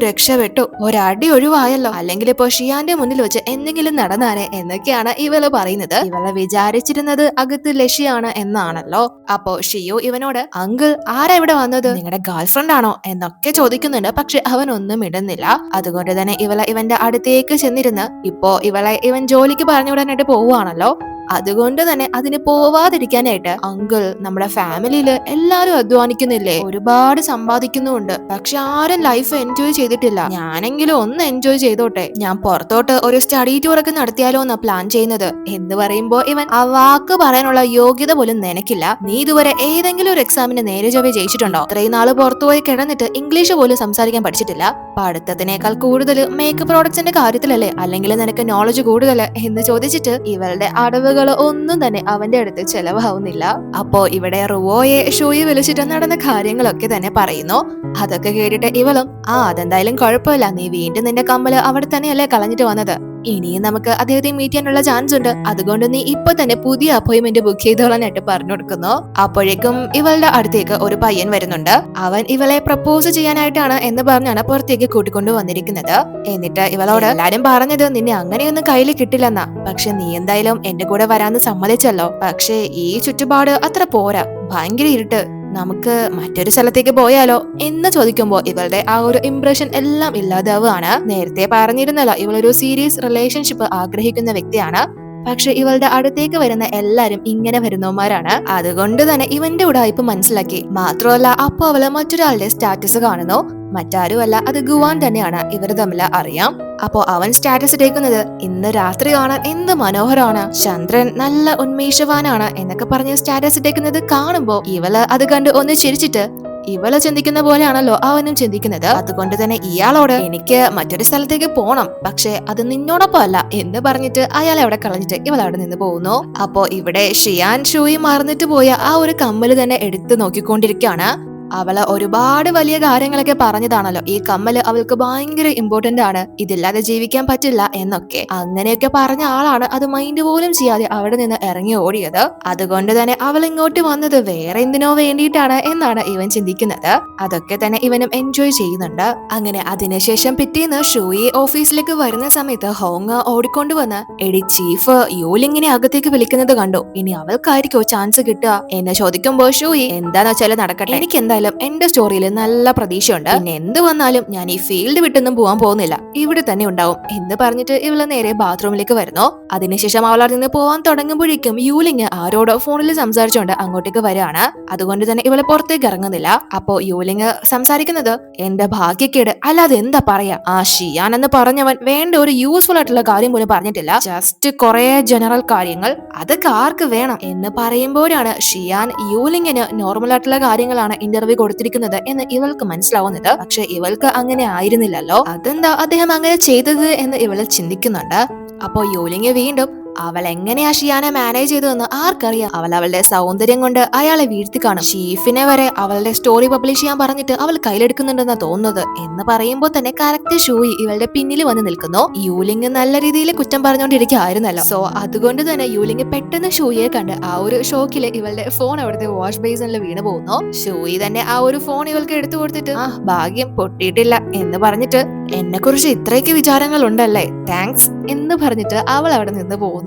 രക്ഷപ്പെട്ടു, ഒരടി ഒഴിവായല്ലോ, അല്ലെങ്കിൽ ഇപ്പോ ഷിയാന്റെ മുന്നിൽ വെച്ച് എന്തെങ്കിലും നടന്നാനെ എന്നൊക്കെയാണ് ഇവള് പറയുന്നത്. ഇവളെ വിചാരിച്ചിരുന്നത് അകത്ത് ലക്ഷ്യാണ് എന്നാണല്ലോ. അപ്പോ ഷിയു ഇവനോട് അങ്കിൾ ആരാ ഇവിടെ വന്നത്, നിങ്ങളുടെ ഗേൾഫ്രണ്ട് ആണോ എന്നൊക്കെ ചോദിക്കുന്നുണ്ട്. പക്ഷെ അവൻ ഒന്നും ഇടുന്നില്ല. അതുകൊണ്ട് തന്നെ ഇവന്റെ അടുത്തേക്ക് ചെന്നിരുന്ന് ഇപ്പോ ഇവൻ ജോലിക്ക് പറഞ്ഞു വിടാനായിട്ട് പോവുകയാണല്ലോ. അതുകൊണ്ട് തന്നെ അതിന് പോവാതിരിക്കാനായിട്ട് അങ്കിൾ, നമ്മുടെ ഫാമിലിയില് എല്ലാരും അധ്വാനിക്കുന്നില്ലേ, ഒരുപാട് സമ്പാദിക്കുന്നുണ്ട്, പക്ഷെ ആരും ലൈഫ് എൻജോയ് ചെയ്തിട്ടില്ല. ഞാനെങ്കിലും ഒന്ന് എൻജോയ് ചെയ്തോട്ടെ, ഞാൻ പുറത്തോട്ട് ഒരു സ്റ്റഡി ടൂർ ഒക്കെ നടത്തിയാലോ എന്നാ പ്ലാൻ ചെയ്യുന്നത് എന്ന് പറയുമ്പോ ഇവൻ ആ വാക്ക് പറയാനുള്ള യോഗ്യത പോലും നിനക്കില്ല. നീ ഇതുവരെ ഏതെങ്കിലും ഒരു എക്സാമിന് നേരെ ചൊവ്വേ ജയിച്ചിട്ടുണ്ടോ? ഇത്രയും നാള് പുറത്തുപോയി കിടന്നിട്ട് ഇംഗ്ലീഷ് പോലും സംസാരിക്കാൻ പഠിച്ചിട്ടില്ല. പഠിത്തത്തിനേക്കാൾ കൂടുതൽ മേക്കപ്പ് പ്രോഡക്ട്സിന്റെ കാര്യത്തിലല്ലേ, അല്ലെങ്കിൽ നിനക്ക് നോളജ് കൂടുതൽ എന്ന് ചോദിച്ചിട്ട് ഇവളുടെ അടവുകൾ ഒന്നും തന്നെ അവന്റെ അടുത്ത് ചെലവാവുന്നില്ല. അപ്പോ ഇവിടെ റുവോയെ ഷൂയെ വിളിച്ചിട്ട് നടന്ന കാര്യങ്ങളൊക്കെ തന്നെ പറയുന്നു. അതൊക്കെ കേട്ടിട്ട് ഇവളും അതെന്തായാലും കുഴപ്പമില്ല, നീ വീണ്ടും നിന്റെ കമ്മല് അവിടെ തന്നെയല്ലേ കളഞ്ഞിട്ട് വന്നത്, ഇനിയും നമുക്ക് അദ്ദേഹത്തെ മീറ്റ് ചെയ്യാനുള്ള ചാൻസ് ഉണ്ട്, അതുകൊണ്ട് നീ ഇപ്പൊ തന്നെ പുതിയ അപ്പോയിന്റ്മെന്റ് ബുക്ക് ചെയ്തോളാനായിട്ട് പറഞ്ഞു കൊടുക്കുന്നു. അപ്പോഴേക്കും ഇവളുടെ അടുത്തേക്ക് ഒരു പയ്യൻ വരുന്നുണ്ട്. അവൻ ഇവളെ പ്രപ്പോസ് ചെയ്യാനായിട്ടാണ് എന്ന് പറഞ്ഞാണ് പുറത്തേക്ക് കൂട്ടിക്കൊണ്ടു വന്നിരിക്കുന്നത്. എന്നിട്ട് ഇവളോട് എല്ലാരും പറഞ്ഞത് നിന്നെ അങ്ങനെയൊന്നും കയ്യിൽ കിട്ടില്ലെന്നാ, പക്ഷെ നീ എന്തായാലും എന്റെ കൂടെ വരാന്ന് സമ്മതിച്ചല്ലോ, പക്ഷേ ഈ ചുറ്റുപാട് അത്ര പോരാ, ഭയങ്കര ഇരുട്ട്, നമുക്ക് മറ്റൊരു സ്ഥലത്തേക്ക് പോയാലോ എന്ന് ചോദിക്കുമ്പോ ഇവളുടെ ആ ഒരു ഇംപ്രഷൻ എല്ലാം ഇല്ലാതാവുകയാണ്. നേരത്തെ പറഞ്ഞിരുന്നല്ലോ ഇവളൊരു സീരിയസ് റിലേഷൻഷിപ്പ് ആഗ്രഹിക്കുന്ന വ്യക്തിയാണ്. പക്ഷെ ഇവളുടെ അടുത്തേക്ക് വരുന്ന എല്ലാരും ഇങ്ങനെ വരുന്നവന്മാരാണ്. അതുകൊണ്ട് തന്നെ ഇവന്റെ ഉടായിപ്പ് മനസ്സിലാക്കി. മാത്രമല്ല അപ്പൊ അവള് മറ്റൊരാളുടെ സ്റ്റാറ്റസ് കാണുന്നു. മറ്റാരുമല്ല, അത് ഗുവാൻ തന്നെയാണ്. ഇവർ തമ്മിൽ അറിയാം. അപ്പോ അവൻ സ്റ്റാറ്റസ് ഇട്ടേക്കുന്നത് ഇന്ന് രാത്രി കാണാൻ എന്ത് മനോഹരമാണ്, ചന്ദ്രൻ നല്ല ഉന്മേഷവാനാണ് എന്നൊക്കെ പറഞ്ഞ് സ്റ്റാറ്റസ് ഇട്ടേക്കുന്നത് കാണുമ്പോ ഇവള് അത് കണ്ട് ഒന്ന് ചിരിച്ചിട്ട് ഇവള് ചിന്തിക്കുന്ന പോലെയാണല്ലോ അവനും ചിന്തിക്കുന്നത്. അതുകൊണ്ട് തന്നെ ഇയാളോട് എനിക്ക് മറ്റൊരു സ്ഥലത്തേക്ക് പോണം, പക്ഷെ അത് നിന്നോടൊപ്പം അല്ല എന്ന് പറഞ്ഞിട്ട് അയാളെ അവിടെ കളഞ്ഞിട്ട് ഇവൾ അവിടെ നിന്ന് പോകുന്നു. അപ്പോ ഇവിടെ ഷിയാൻ ഷൂയി മറന്നിട്ട് പോയ ആ ഒരു കമ്മല് തന്നെ എടുത്തു നോക്കിക്കൊണ്ടിരിക്കുകയാണ്. അവള് ഒരുപാട് വലിയ കാര്യങ്ങളൊക്കെ പറഞ്ഞതാണല്ലോ, ഈ കമ്മല് അവൾക്ക് ഭയങ്കര ഇമ്പോർട്ടന്റ് ആണ്, ഇതില്ലാതെ ജീവിക്കാൻ പറ്റില്ല എന്നൊക്കെ. അങ്ങനെയൊക്കെ പറഞ്ഞ ആളാണ് അത് മൈൻഡ് പോലും ചെയ്യാതെ അവിടെ നിന്ന് ഇറങ്ങി ഓടിയത്. അതുകൊണ്ട് തന്നെ അവൾ ഇങ്ങോട്ട് വന്നത് വേറെ എന്തിനോ വേണ്ടിയിട്ടാണ് എന്നാണ് ഇവൻ ചിന്തിക്കുന്നത്. അതൊക്കെ തന്നെ ഇവനും എൻജോയ് ചെയ്യുന്നുണ്ട്. അങ്ങനെ അതിനുശേഷം പിറ്റേന്ന് ഷൂയി ഓഫീസിലേക്ക് വരുന്ന സമയത്ത് ഹോങ് ഓടിക്കൊണ്ടുവന്ന് എടി ചീഫ് യൂലിങ്ങിനെ അകത്തേക്ക് വിളിക്കുന്നത് കണ്ടു, ഇനി അവൾക്കായിരിക്കോ ചാൻസ് കിട്ടുക എന്ന് ചോദിക്കുമ്പോ ഷൂയി എന്താന്ന് വെച്ചാൽ നടക്കട്ടെ, എനിക്ക് എന്തായാലും എന്റെ സ്റ്റോറിയിൽ നല്ല പ്രതീക്ഷയുണ്ട്, പിന്നെ എന്ത് വന്നാലും ഞാൻ ഈ ഫീൽഡ് വിട്ടൊന്നും പോകാൻ പോകുന്നില്ല, ഇവിടെ തന്നെ ഉണ്ടാവും എന്ന് പറഞ്ഞിട്ട് ഇവള് നേരെ ബാത്റൂമിലേക്ക് വരുന്നു. അതിനുശേഷം അവൾ അവിടെ നിന്ന് പോവാൻ തുടങ്ങുമ്പോഴേക്കും യൂലിങ് ആരോടോ ഫോണിൽ സംസാരിച്ചുകൊണ്ട് അങ്ങോട്ടേക്ക് വരികയാണ്. അതുകൊണ്ട് തന്നെ ഇവള് പുറത്തേക്ക് ഇറങ്ങുന്നില്ല. അപ്പോ യൂലിങ് സംസാരിക്കുന്നത് എന്റെ ഭാഗ്യക്കേട്, അല്ലാതെ എന്താ പറയാ, ആ ഷിയാൻ എന്ന് പറഞ്ഞവൻ വേണ്ട ഒരു യൂസ്ഫുൾ ആയിട്ടുള്ള കാര്യം പോലും പറഞ്ഞിട്ടില്ല, ജസ്റ്റ് കുറെ ജനറൽ കാര്യങ്ങൾ, അതൊക്കെ ആർക്ക് വേണം എന്ന് പറയുമ്പോഴാണ് ഷിയാൻ യൂലിങ്ങിന് നോർമൽ ആയിട്ടുള്ള കാര്യങ്ങളാണ് ഇന്റർവ്യൂ കൊടുത്തിരിക്കുന്നത് എന്ന് ഇവൾക്ക് മനസ്സിലാവുന്നത്. പക്ഷെ ഇവൾക്ക് അങ്ങനെ ആയിരുന്നില്ലല്ലോ, അതെന്താ അദ്ദേഹം അങ്ങനെ ചെയ്തത് എന്ന് ഇവള് ചിന്തിക്കുന്നുണ്ട്. അപ്പോ യൂലിങ് വീണ്ടും അവൾ എങ്ങനെയാ ഷിയാനെ മാനേജ് ചെയ്തതെന്ന് ആർക്കറിയാം, അവൾ അവളുടെ സൗന്ദര്യം കൊണ്ട് അയാളെ വീഴ്ത്തി കാണും, ഷീഫിനെ വരെ അവളുടെ സ്റ്റോറി പബ്ലിഷ് ചെയ്യാൻ പറഞ്ഞിട്ട് അവൾ കയ്യിലെടുക്കുന്നുണ്ടെന്നാ തോന്നുന്നത് എന്ന് പറയുമ്പോൾ തന്നെ കറക്റ്റ് ഷൂയി ഇവളുടെ പിന്നിൽ വന്ന് നിൽക്കുന്നു. യൂലിങ് നല്ല രീതിയിൽ കുറ്റം പറഞ്ഞുകൊണ്ടിരിക്കുകയായിരുന്നല്ലോ. സോ അതുകൊണ്ട് തന്നെ യൂലിങ് പെട്ടെന്ന് ഷൂയെ കണ്ട് ആ ഒരു ഷോക്കില് ഇവളുടെ ഫോൺ അവിടുത്തെ വാഷ് ബേസിനിൽ വീണ് പോകുന്നു. ഷൂയി തന്നെ ആ ഒരു ഫോൺ ഇവൾക്ക് എടുത്തു കൊടുത്തിട്ട് ഭാഗ്യം പൊട്ടിയിട്ടില്ല എന്ന് പറഞ്ഞിട്ട് എന്നെ കുറിച്ച് ഇത്രയ്ക്ക് വിചാരങ്ങൾ ഉണ്ടല്ലേ, താങ്ക്സ് എന്ന് പറഞ്ഞിട്ട് അവൾ അവിടെ നിന്ന് പോകുന്നു.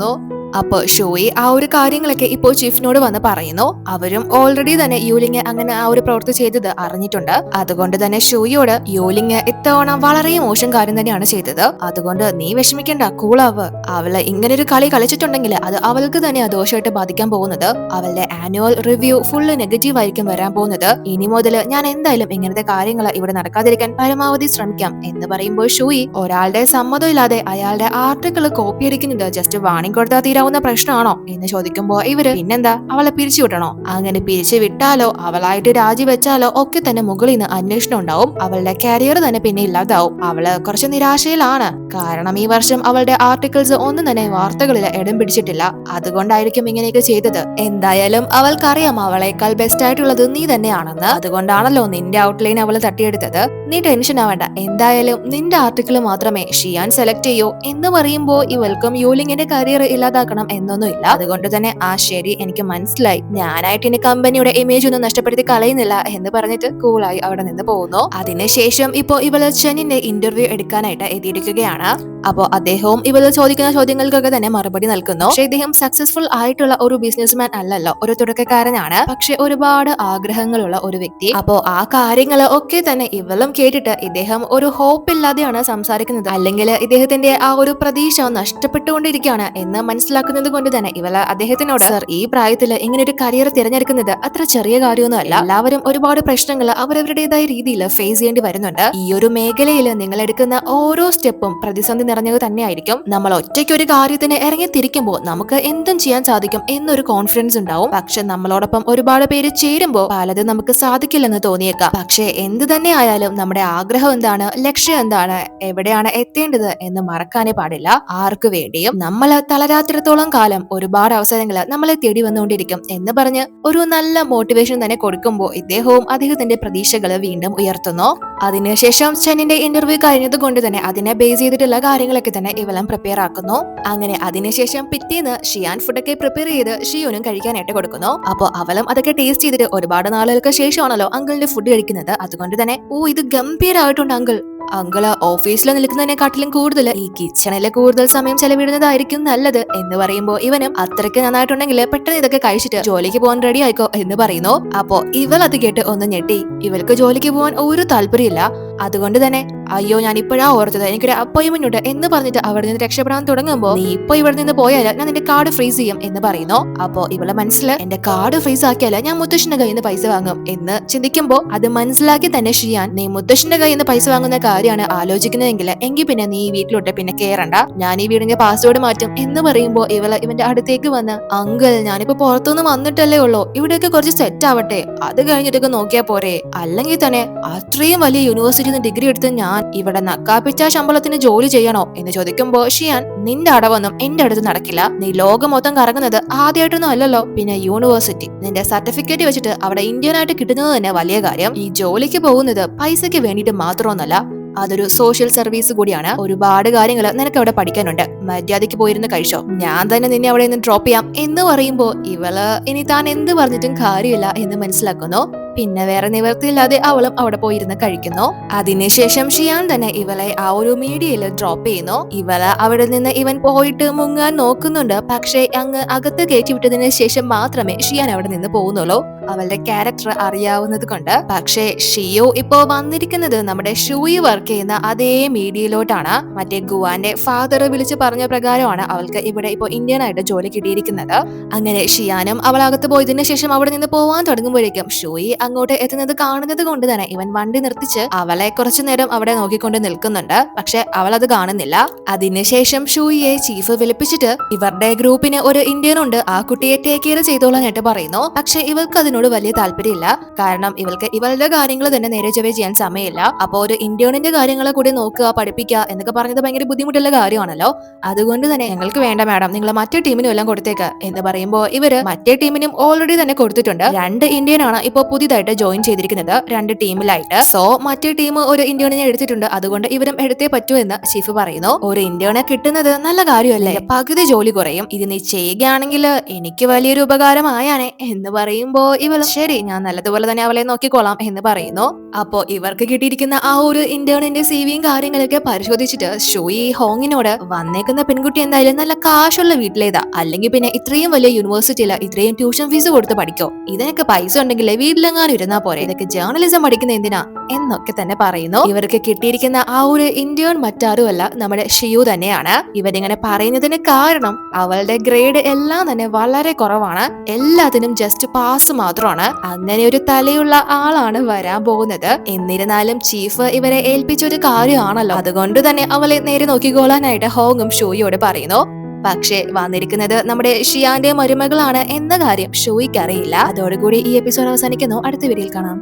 അപ്പൊ ഷോയി ആ ഒരു കാര്യങ്ങളൊക്കെ ഇപ്പോ ചീഫിനോട് വന്ന് പറയുന്നു. അവരും ഓൾറെഡി തന്നെ യൂലിങ് അങ്ങനെ ആ ഒരു പ്രവൃത്തി ചെയ്തത് അറിഞ്ഞിട്ടുണ്ട്. അതുകൊണ്ട് തന്നെ ഷോയിയോട് യൂലിങ് ഇത്തവണ വളരെ മോശം കാര്യം തന്നെയാണ് ചെയ്തത്. അതുകൊണ്ട് നീ വിഷമിക്കണ്ട, കൂളാവ്. അവള് ഇങ്ങനെ ഒരു കളി കളിച്ചിട്ടുണ്ടെങ്കിൽ അത് അവൾക്ക് തന്നെ ദോഷമായിട്ട് ബാധിക്കാൻ പോകുന്നത്. അവളുടെ ആനുവൽ റിവ്യൂ ഫുള്ള് നെഗറ്റീവ് ആയിരിക്കും വരാൻ പോകുന്നത്. ഇനി മുതൽ ഞാൻ എന്തായാലും ഇങ്ങനത്തെ കാര്യങ്ങൾ ഇവിടെ നടക്കാതിരിക്കാൻ പരമാവധി ശ്രമിക്കാം എന്ന് പറയുമ്പോൾ ഷോയി ഒരാളുടെ സമ്മതം ഇല്ലാതെ അയാളുടെ ആർട്ടിക്കിൾ കോപ്പി അടിക്കുന്നത് ജസ്റ്റ് വാണിംഗ് കൊടുത്താൽ തീരാവുന്ന പ്രശ്നമാണോ എന്ന് ചോദിക്കുമ്പോ ഇവര് പിന്നെന്താ അവളെ പിരിച്ചു വിട്ടണോ? അങ്ങനെ പിരിച്ചു വിട്ടാലോ അവളായിട്ട് രാജിവെച്ചാലോ ഒക്കെ തന്നെ മുകളിൽ നിന്ന് അന്വേഷണം ഉണ്ടാവും. അവളുടെ കരിയർ തന്നെ പിന്നെ ഇല്ലാതാവും. അവള് കുറച്ച് നിരാശയിലാണ്. കാരണം ഈ വർഷം അവളുടെ ആർട്ടിക്കിൾസ് ഒന്നും തന്നെ വാർത്തകളിൽ ഇടം പിടിച്ചിട്ടില്ല. അതുകൊണ്ടായിരിക്കും ഇങ്ങനെയൊക്കെ ചെയ്തത്. എന്തായാലും അവൾക്കറിയാം അവളേക്കാൾ ബെസ്റ്റ് ആയിട്ടുള്ളത് നീ തന്നെയാണെന്ന്. അതുകൊണ്ടാണല്ലോ നിന്റെ ഔട്ട്ലൈൻ അവള് തട്ടിയെടുത്തത്. നീ ടെൻഷൻ ആവേണ്ട, എന്തായാലും നിന്റെ ആർട്ടിക്കിൾ മാത്രമേ ഷിയാൻ സെലക്ട് ചെയ്യൂ എന്ന് പറയുമ്പോ ഇവൾക്കും യൂലിങ്ങിന്റെ കരിയർ ഇല്ലാതാക്കണം എന്നൊന്നുമില്ല. അതുകൊണ്ട് തന്നെ ശരി, എനിക്ക് മനസ്സിലായി, ഞാനായിട്ട് ഇനി കമ്പനിയുടെ ഇമേജ് ഒന്നും നഷ്ടപ്പെടുത്തി കളയുന്നില്ല എന്ന് പറഞ്ഞിട്ട് കൂളായി അവിടെ നിന്ന് പോകുന്നു. അതിനുശേഷം ഇപ്പോ ഇവള് ചെന്നിന്റെ ഇന്റർവ്യൂ എടുക്കാനായിട്ട് എത്തിയിരിക്കുകയാണ്. അപ്പോ അദ്ദേഹവും ഇവള് ചോദിക്കുന്ന ചോദ്യങ്ങൾക്കൊക്കെ തന്നെ മറുപടി നൽകുന്നു. പക്ഷെ ഇദ്ദേഹം സക്സസ്ഫുൾ ആയിട്ടുള്ള ഒരു ബിസിനസ്മാൻ അല്ലല്ലോ, ഒരു തുടക്കക്കാരനാണ്. പക്ഷെ ഒരുപാട് ആഗ്രഹങ്ങളുള്ള ഒരു വ്യക്തി. അപ്പോ ആ കാര്യങ്ങൾ ഒക്കെ തന്നെ ഇവളും കേട്ടിട്ട് ഇദ്ദേഹം ഒരു ഹോപ്പ് ഇല്ലാതെയാണ് സംസാരിക്കുന്നത്, അല്ലെങ്കിൽ ഇദ്ദേഹത്തിന്റെ ആ ഒരു പ്രതീക്ഷ നഷ്ടപ്പെട്ടുകൊണ്ടിരിക്കുകയാണ് എന്ന് മനസ്സിലാക്കുന്നത് കൊണ്ട് തന്നെ ഇവള് അദ്ദേഹത്തിനോട്, സർ, ഈ പ്രായത്തില് ഇങ്ങനെ ഒരു കരിയർ തിരഞ്ഞെടുക്കുന്നത് അത്ര ചെറിയ കാര്യമൊന്നുമല്ല. എല്ലാവരും ഒരുപാട് പ്രശ്നങ്ങൾ അവരവരുടേതായ രീതിയിൽ ഫേസ് ചെയ്യേണ്ടി വരുന്നുണ്ട്. ഈ ഒരു മേഖലയിൽ നിങ്ങൾ എടുക്കുന്ന ഓരോ സ്റ്റെപ്പും പ്രതിസന്ധി നിറഞ്ഞത് തന്നെയായിരിക്കും. നമ്മൾ ഒറ്റയ്ക്ക് ഒരു കാര്യത്തിന് ഇറങ്ങിത്തിരിക്കുമ്പോൾ നമുക്ക് എന്തും ചെയ്യാൻ സാധിക്കും എന്നൊരു കോൺഫിഡൻസ് ഉണ്ടാവും. പക്ഷെ നമ്മളോടൊപ്പം ഒരുപാട് പേര് ചേരുമ്പോൾ പലതും നമുക്ക് സാധിക്കില്ലെന്ന് തോന്നിയേക്കാം. പക്ഷെ എന്ത് തന്നെ ആയാലും നമ്മുടെ ആഗ്രഹം എന്താണ്, ലക്ഷ്യം എന്താണ്, എവിടെയാണ് എത്തേണ്ടത് എന്ന് മറക്കാനേ പാടില്ല. ആർക്കു വേണ്ടിയും നമ്മൾ തളരാത്തിടത്തോളം കാലം ഒരുപാട് അവസരങ്ങൾ നമ്മളെ തേടി വന്നുകൊണ്ടിരിക്കും എന്ന് പറഞ്ഞ് ഒരു നല്ല മോട്ടിവേഷൻ തന്നെ കൊടുക്കുമ്പോൾ ഇദ്ദേഹവും അദ്ദേഹത്തിന്റെ പ്രതീക്ഷകൾ വീണ്ടും ഉയർത്തുന്നു. അതിനുശേഷം ചെന്നിന്റെ ഇന്റർവ്യൂ കഴിഞ്ഞത് കൊണ്ട് തന്നെ അതിനെ ബേസ് ചെയ്തിട്ടുള്ള കാര്യങ്ങളൊക്കെ തന്നെ ഇവളും പ്രിപ്പയർ ആക്കുന്നു. അങ്ങനെ അതിനുശേഷം പിറ്റേന്ന് ഷിയാൻ ഫുഡൊക്കെ പ്രിപ്പയർ ചെയ്ത് ഷിയോനും കഴിക്കാനായിട്ട് കൊടുക്കുന്നു. അപ്പൊ അവളും അതൊക്കെ ടേസ്റ്റ് ചെയ്തിട്ട് ഒരുപാട് നാളുകൾക്ക് ശേഷമാണല്ലോ അങ്കിളിന്റെ ഫുഡ് കഴിക്കുന്നത്. അതുകൊണ്ട് തന്നെ ഇത് ഗംഭീരമായിട്ടുണ്ട് അങ്കിൾ. അങ്കിള് ഓഫീസിൽ നിൽക്കുന്നതിനെക്കാട്ടിലും കൂടുതൽ ഈ കിച്ചണില് കൂടുതൽ സമയം ചെലവിടുന്നതായിരിക്കും നല്ലത് എന്ന് പറയുമ്പോ ഇവനും അത്രയ്ക്ക് നന്നായിട്ടുണ്ടെങ്കിൽ പെട്ടെന്ന് ഇതൊക്കെ കഴിച്ചിട്ട് ജോലിക്ക് പോകാൻ റെഡി ആയിക്കോ എന്ന് പറയുന്നു. അപ്പോ ഇവൾ അത് കേട്ട് ഒന്ന് ഞെട്ടി. ഇവൾക്ക് ജോലിക്ക് പോകാൻ ഒരു താല്പര്യമില്ല. അതുകൊണ്ട് തന്നെ അയ്യോ, ഞാൻ ഇപ്പോഴാ ഓർത്തത്, എനിക്കൊരു അപ്പോയിന്റ്മെന്റ് ഉണ്ട് എന്ന് പറഞ്ഞിട്ട് അവിടെ നിന്ന് രക്ഷപ്പെടാൻ തുടങ്ങുമ്പോ, നീ ഇപ്പൊ ഇവിടെ നിന്ന് പോയാൽ ഞാൻ നിന്റെ കാർഡ് ഫ്രീസ് ചെയ്യും എന്ന് പറയുന്നു. അപ്പോ ഇവളെ മനസ്സിൽ എന്റെ കാർഡ് ഫ്രീസ് ആക്കിയാൽ ഞാൻ മുത്തശ്ശന്റെ കയ്യിൽ നിന്ന് പൈസ വാങ്ങും എന്ന് ചിന്തിക്കുമ്പോ അത് മനസ്സിലാക്കി തന്നെ ഷിയാൻ, നീ മുത്തശ്ശന്റെ കയ്യിൽ നിന്ന് പൈസ വാങ്ങുന്ന കാര്യമാണ് ആലോചിക്കുന്നതെങ്കിൽ എങ്കിൽ പിന്നെ നീ ഈ വീട്ടിലോട്ട് പിന്നെ കേറണ്ട, ഞാൻ ഈ വീടിന്റെ പാസ്വേഡ് മാറ്റും എന്ന് പറയുമ്പോ ഇവള് ഇവന്റെ അടുത്തേക്ക് വന്ന്, അങ്കിൾ, ഞാനിപ്പോ പുറത്തുനിന്ന് വന്നിട്ടല്ലേ ഉള്ളൂ, ഇവിടെയൊക്കെ കുറച്ച് സെറ്റ് ആവട്ടെ, അത് കഴിഞ്ഞിട്ടൊക്കെ നോക്കിയാ പോരെ, അല്ലെങ്കിൽ തന്നെ അത്രയും വലിയ യൂണിവേഴ്സിറ്റിയിൽ നിന്ന് ഡിഗ്രി എടുത്ത് ഞാൻ ഇവിടെ നക്കാപ്പിച്ച ശമ്പളത്തിന് ജോലി ചെയ്യണോ എന്ന് ചോദിക്കുമ്പോ ഷിയാൻ, നിന്റെ അടവൊന്നും എന്റെ അടുത്ത് നടക്കില്ല, നീ ലോകം മൊത്തം കറങ്ങുന്നത് ആദ്യമായിട്ടൊന്നും അല്ലല്ലോ, പിന്നെ യൂണിവേഴ്സിറ്റി, നിന്റെ സർട്ടിഫിക്കറ്റ് വെച്ചിട്ട് അവിടെ ഇന്ത്യൻ ആയിട്ട് കിട്ടുന്നത് തന്നെ വലിയ കാര്യം, ഈ ജോലിക്ക് പോകുന്നത് പൈസക്ക് വേണ്ടിയിട്ട് മാത്രമൊന്നല്ല, അതൊരു സോഷ്യൽ സർവീസ് കൂടിയാണ്, ഒരുപാട് കാര്യങ്ങൾ നിനക്ക് അവിടെ പഠിക്കാനുണ്ട്, മര്യാദയ്ക്ക് പോയിരുന്ന് കഴിച്ചോ, ഞാൻ തന്നെ നിന്നെ അവിടെ നിന്ന് ഡ്രോപ്പ് ചെയ്യാം എന്ന് പറയുമ്പോ ഇവള് ഇനി താൻ എന്ത് പറഞ്ഞിട്ടും കാര്യമില്ല എന്ന് മനസ്സിലാക്കുന്നു. പിന്നെ വേറെ നിവർത്തിയില്ലാതെ അവളും അവിടെ പോയിരുന്ന് കഴിക്കുന്നു. അതിനുശേഷം ഷിയാൻ തന്നെ ഇവളെ ആ ഒരു മീഡിയയിൽ ഡ്രോപ്പ് ചെയ്യുന്നു. ഇവള് അവിടെ നിന്ന് ഇവൻ പോയിട്ട് മുങ്ങാൻ നോക്കുന്നുണ്ട്. പക്ഷേ അങ്ങ് അകത്ത് കയറ്റിവിട്ടതിന് ശേഷം മാത്രമേ ഷിയാൻ അവിടെ നിന്ന് പോകുന്നുള്ളൂ, അവളുടെ ക്യാരക്ടർ അറിയാവുന്നത് കൊണ്ട്. പക്ഷേ ഷിയോ ഇപ്പോ വന്നിരിക്കുന്നത് നമ്മുടെ ഷൂയി വർക്ക് ചെയ്യുന്ന അതേ മീഡിയയിലോട്ടാണ്. മറ്റേ ഗുവാന്റെ ഫാദർ വിളിച്ച് പറഞ്ഞ പ്രകാരമാണ് അവൾക്ക് ഇവിടെ ഇപ്പോ ഇന്ത്യൻ ആയിട്ട് ജോലി കിട്ടിയിരിക്കുന്നത്. അങ്ങനെ ഷിയാനും അവളകത്ത് പോയതിനു ശേഷം അവിടെ നിന്ന് പോവാൻ തുടങ്ങുമ്പോഴേക്കും ഷൂയി അങ്ങോട്ട് എത്തുന്നത് കാണുന്നത് കൊണ്ട് തന്നെ ഇവൻ വണ്ടി നിർത്തിച്ച് അവളെ കുറച്ചു നേരം അവിടെ നോക്കിക്കൊണ്ട് നിൽക്കുന്നുണ്ട്. പക്ഷെ അവൾ അത് കാണുന്നില്ല. അതിനുശേഷം ഷൂയിയെ ചീഫ് വിളിപ്പിച്ചിട്ട് ഇവരുടെ ഗ്രൂപ്പിന് ഒരു ഇന്ത്യൻ ഉണ്ട്, ആ കുട്ടിയെ ടേക്ക് കെയർ ചെയ്തോളാനായിട്ട് പറയുന്നു. പക്ഷെ ഇവൾക്ക് അതിനോട് വലിയ താല്പര്യമില്ല. കാരണം ഇവൾക്ക് ഇവളുടെ കാര്യങ്ങൾ തന്നെ നേരെ ചൊവ്വേ ചെയ്യാൻ സമയമില്ല. അപ്പൊ ഒരു ഇന്ത്യനിന്റെ കാര്യങ്ങൾ കൂടി നോക്കുക, പഠിപ്പിക്കുക എന്നൊക്കെ പറഞ്ഞത് ഭയങ്കര ബുദ്ധിമുട്ടുള്ള കാര്യമാണല്ലോ. അതുകൊണ്ട് തന്നെ ഞങ്ങൾക്ക് വേണ്ട മാഡം, നിങ്ങൾ മറ്റേ ടീമിനും എല്ലാം കൊടുത്തേക്ക് എന്ന് പറയുമ്പോ ഇവര് മറ്റേ ടീമിനും ഓൾറെഡി തന്നെ കൊടുത്തിട്ടുണ്ട്. 2 ഇന്ത്യനാണ് ഇപ്പൊ പുതിയ പുതിയതായിട്ട് ജോയിൻ ചെയ്തിരിക്കുന്നത് 2 ടീമിലായിട്ട്. സോ മറ്റേ ടീം ഒരു ഇന്റേണിനെ എടുത്തിട്ടുണ്ട്, അതുകൊണ്ട് ഇവരും എടുത്തേ പറ്റൂ എന്ന് ചീഫ് പറയുന്നു. ഒരു ഇന്റേണെ കിട്ടുന്നത് നല്ല കാര്യമല്ലേ, പകുതി ജോലി കുറയും, ഇത് നീ ചെയ്യുകയാണെങ്കിൽ എനിക്ക് വലിയൊരു ഉപകാരമായാനെ എന്ന് പറയുമ്പോ ഇവളും ശരി ഞാൻ നല്ലതുപോലെ തന്നെ അവളെ നോക്കിക്കോളാം എന്ന് പറയുന്നു. അപ്പോ ഇവർക്ക് കിട്ടിയിരിക്കുന്ന ആ ഒരു ഇന്റേണിന്റെ സിവിയും കാര്യങ്ങളൊക്കെ പരിശോധിച്ചിട്ട് ഷോയി ഹോങ്ങിനോട് വന്നേക്കുന്ന പെൺകുട്ടി എന്തായാലും നല്ല കാശുള്ള വീട്ടിലേതാ, അല്ലെങ്കിൽ പിന്നെ ഇത്രയും വലിയ യൂണിവേഴ്സിറ്റിയില് ഇത്രയും ട്യൂഷൻ ഫീസ് കൊടുത്ത് പഠിക്കോ, ഇതിനൊക്കെ പൈസ ഉണ്ടെങ്കിൽ വീട്ടിലെങ്ങാനും ഇരുന്നാ പോരെ, ഇതൊക്കെ ജേർണലിസം പഠിക്കുന്ന എന്തിനാ എന്നൊക്കെ തന്നെ പറയുന്നു. ഇവർക്ക് കിട്ടിയിരിക്കുന്ന ആ ഒരു ഇന്റേൺ മറ്റാരുമല്ല നമ്മുടെ ഷിയു തന്നെയാണ്. ഇവരിങ്ങനെ പറയുന്നതിന് കാരണം അവളുടെ ഗ്രേഡ് എല്ലാം തന്നെ വളരെ കുറവാണ്, എല്ലാത്തിനും ജസ്റ്റ് പാസ് മാത്രമാണ്. അങ്ങനെ ഒരു തലയുള്ള ആളാണ് വരാൻ പോകുന്നത്. എന്നിരുന്നാലും ചീഫ് ഇവരെ ഏൽപ്പിച്ചൊരു കാര്യമാണല്ലോ, അതുകൊണ്ട് തന്നെ അവളെ നേരെ നോക്കിക്കോളാനായിട്ട് ഹോങ്ങും ഷോയിയോട് പറയുന്നു. പക്ഷേ വന്നിരിക്കുന്നത് നമ്മുടെ ഷിയാന്റെ മരുമകളാണ് എന്ന കാര്യം ഷോയിക്ക് അറിയില്ല. അതോടുകൂടി ഈ എപ്പിസോഡ് അവസാനിക്കുന്നു. അടുത്ത വീഡിയോയിൽ കാണാം.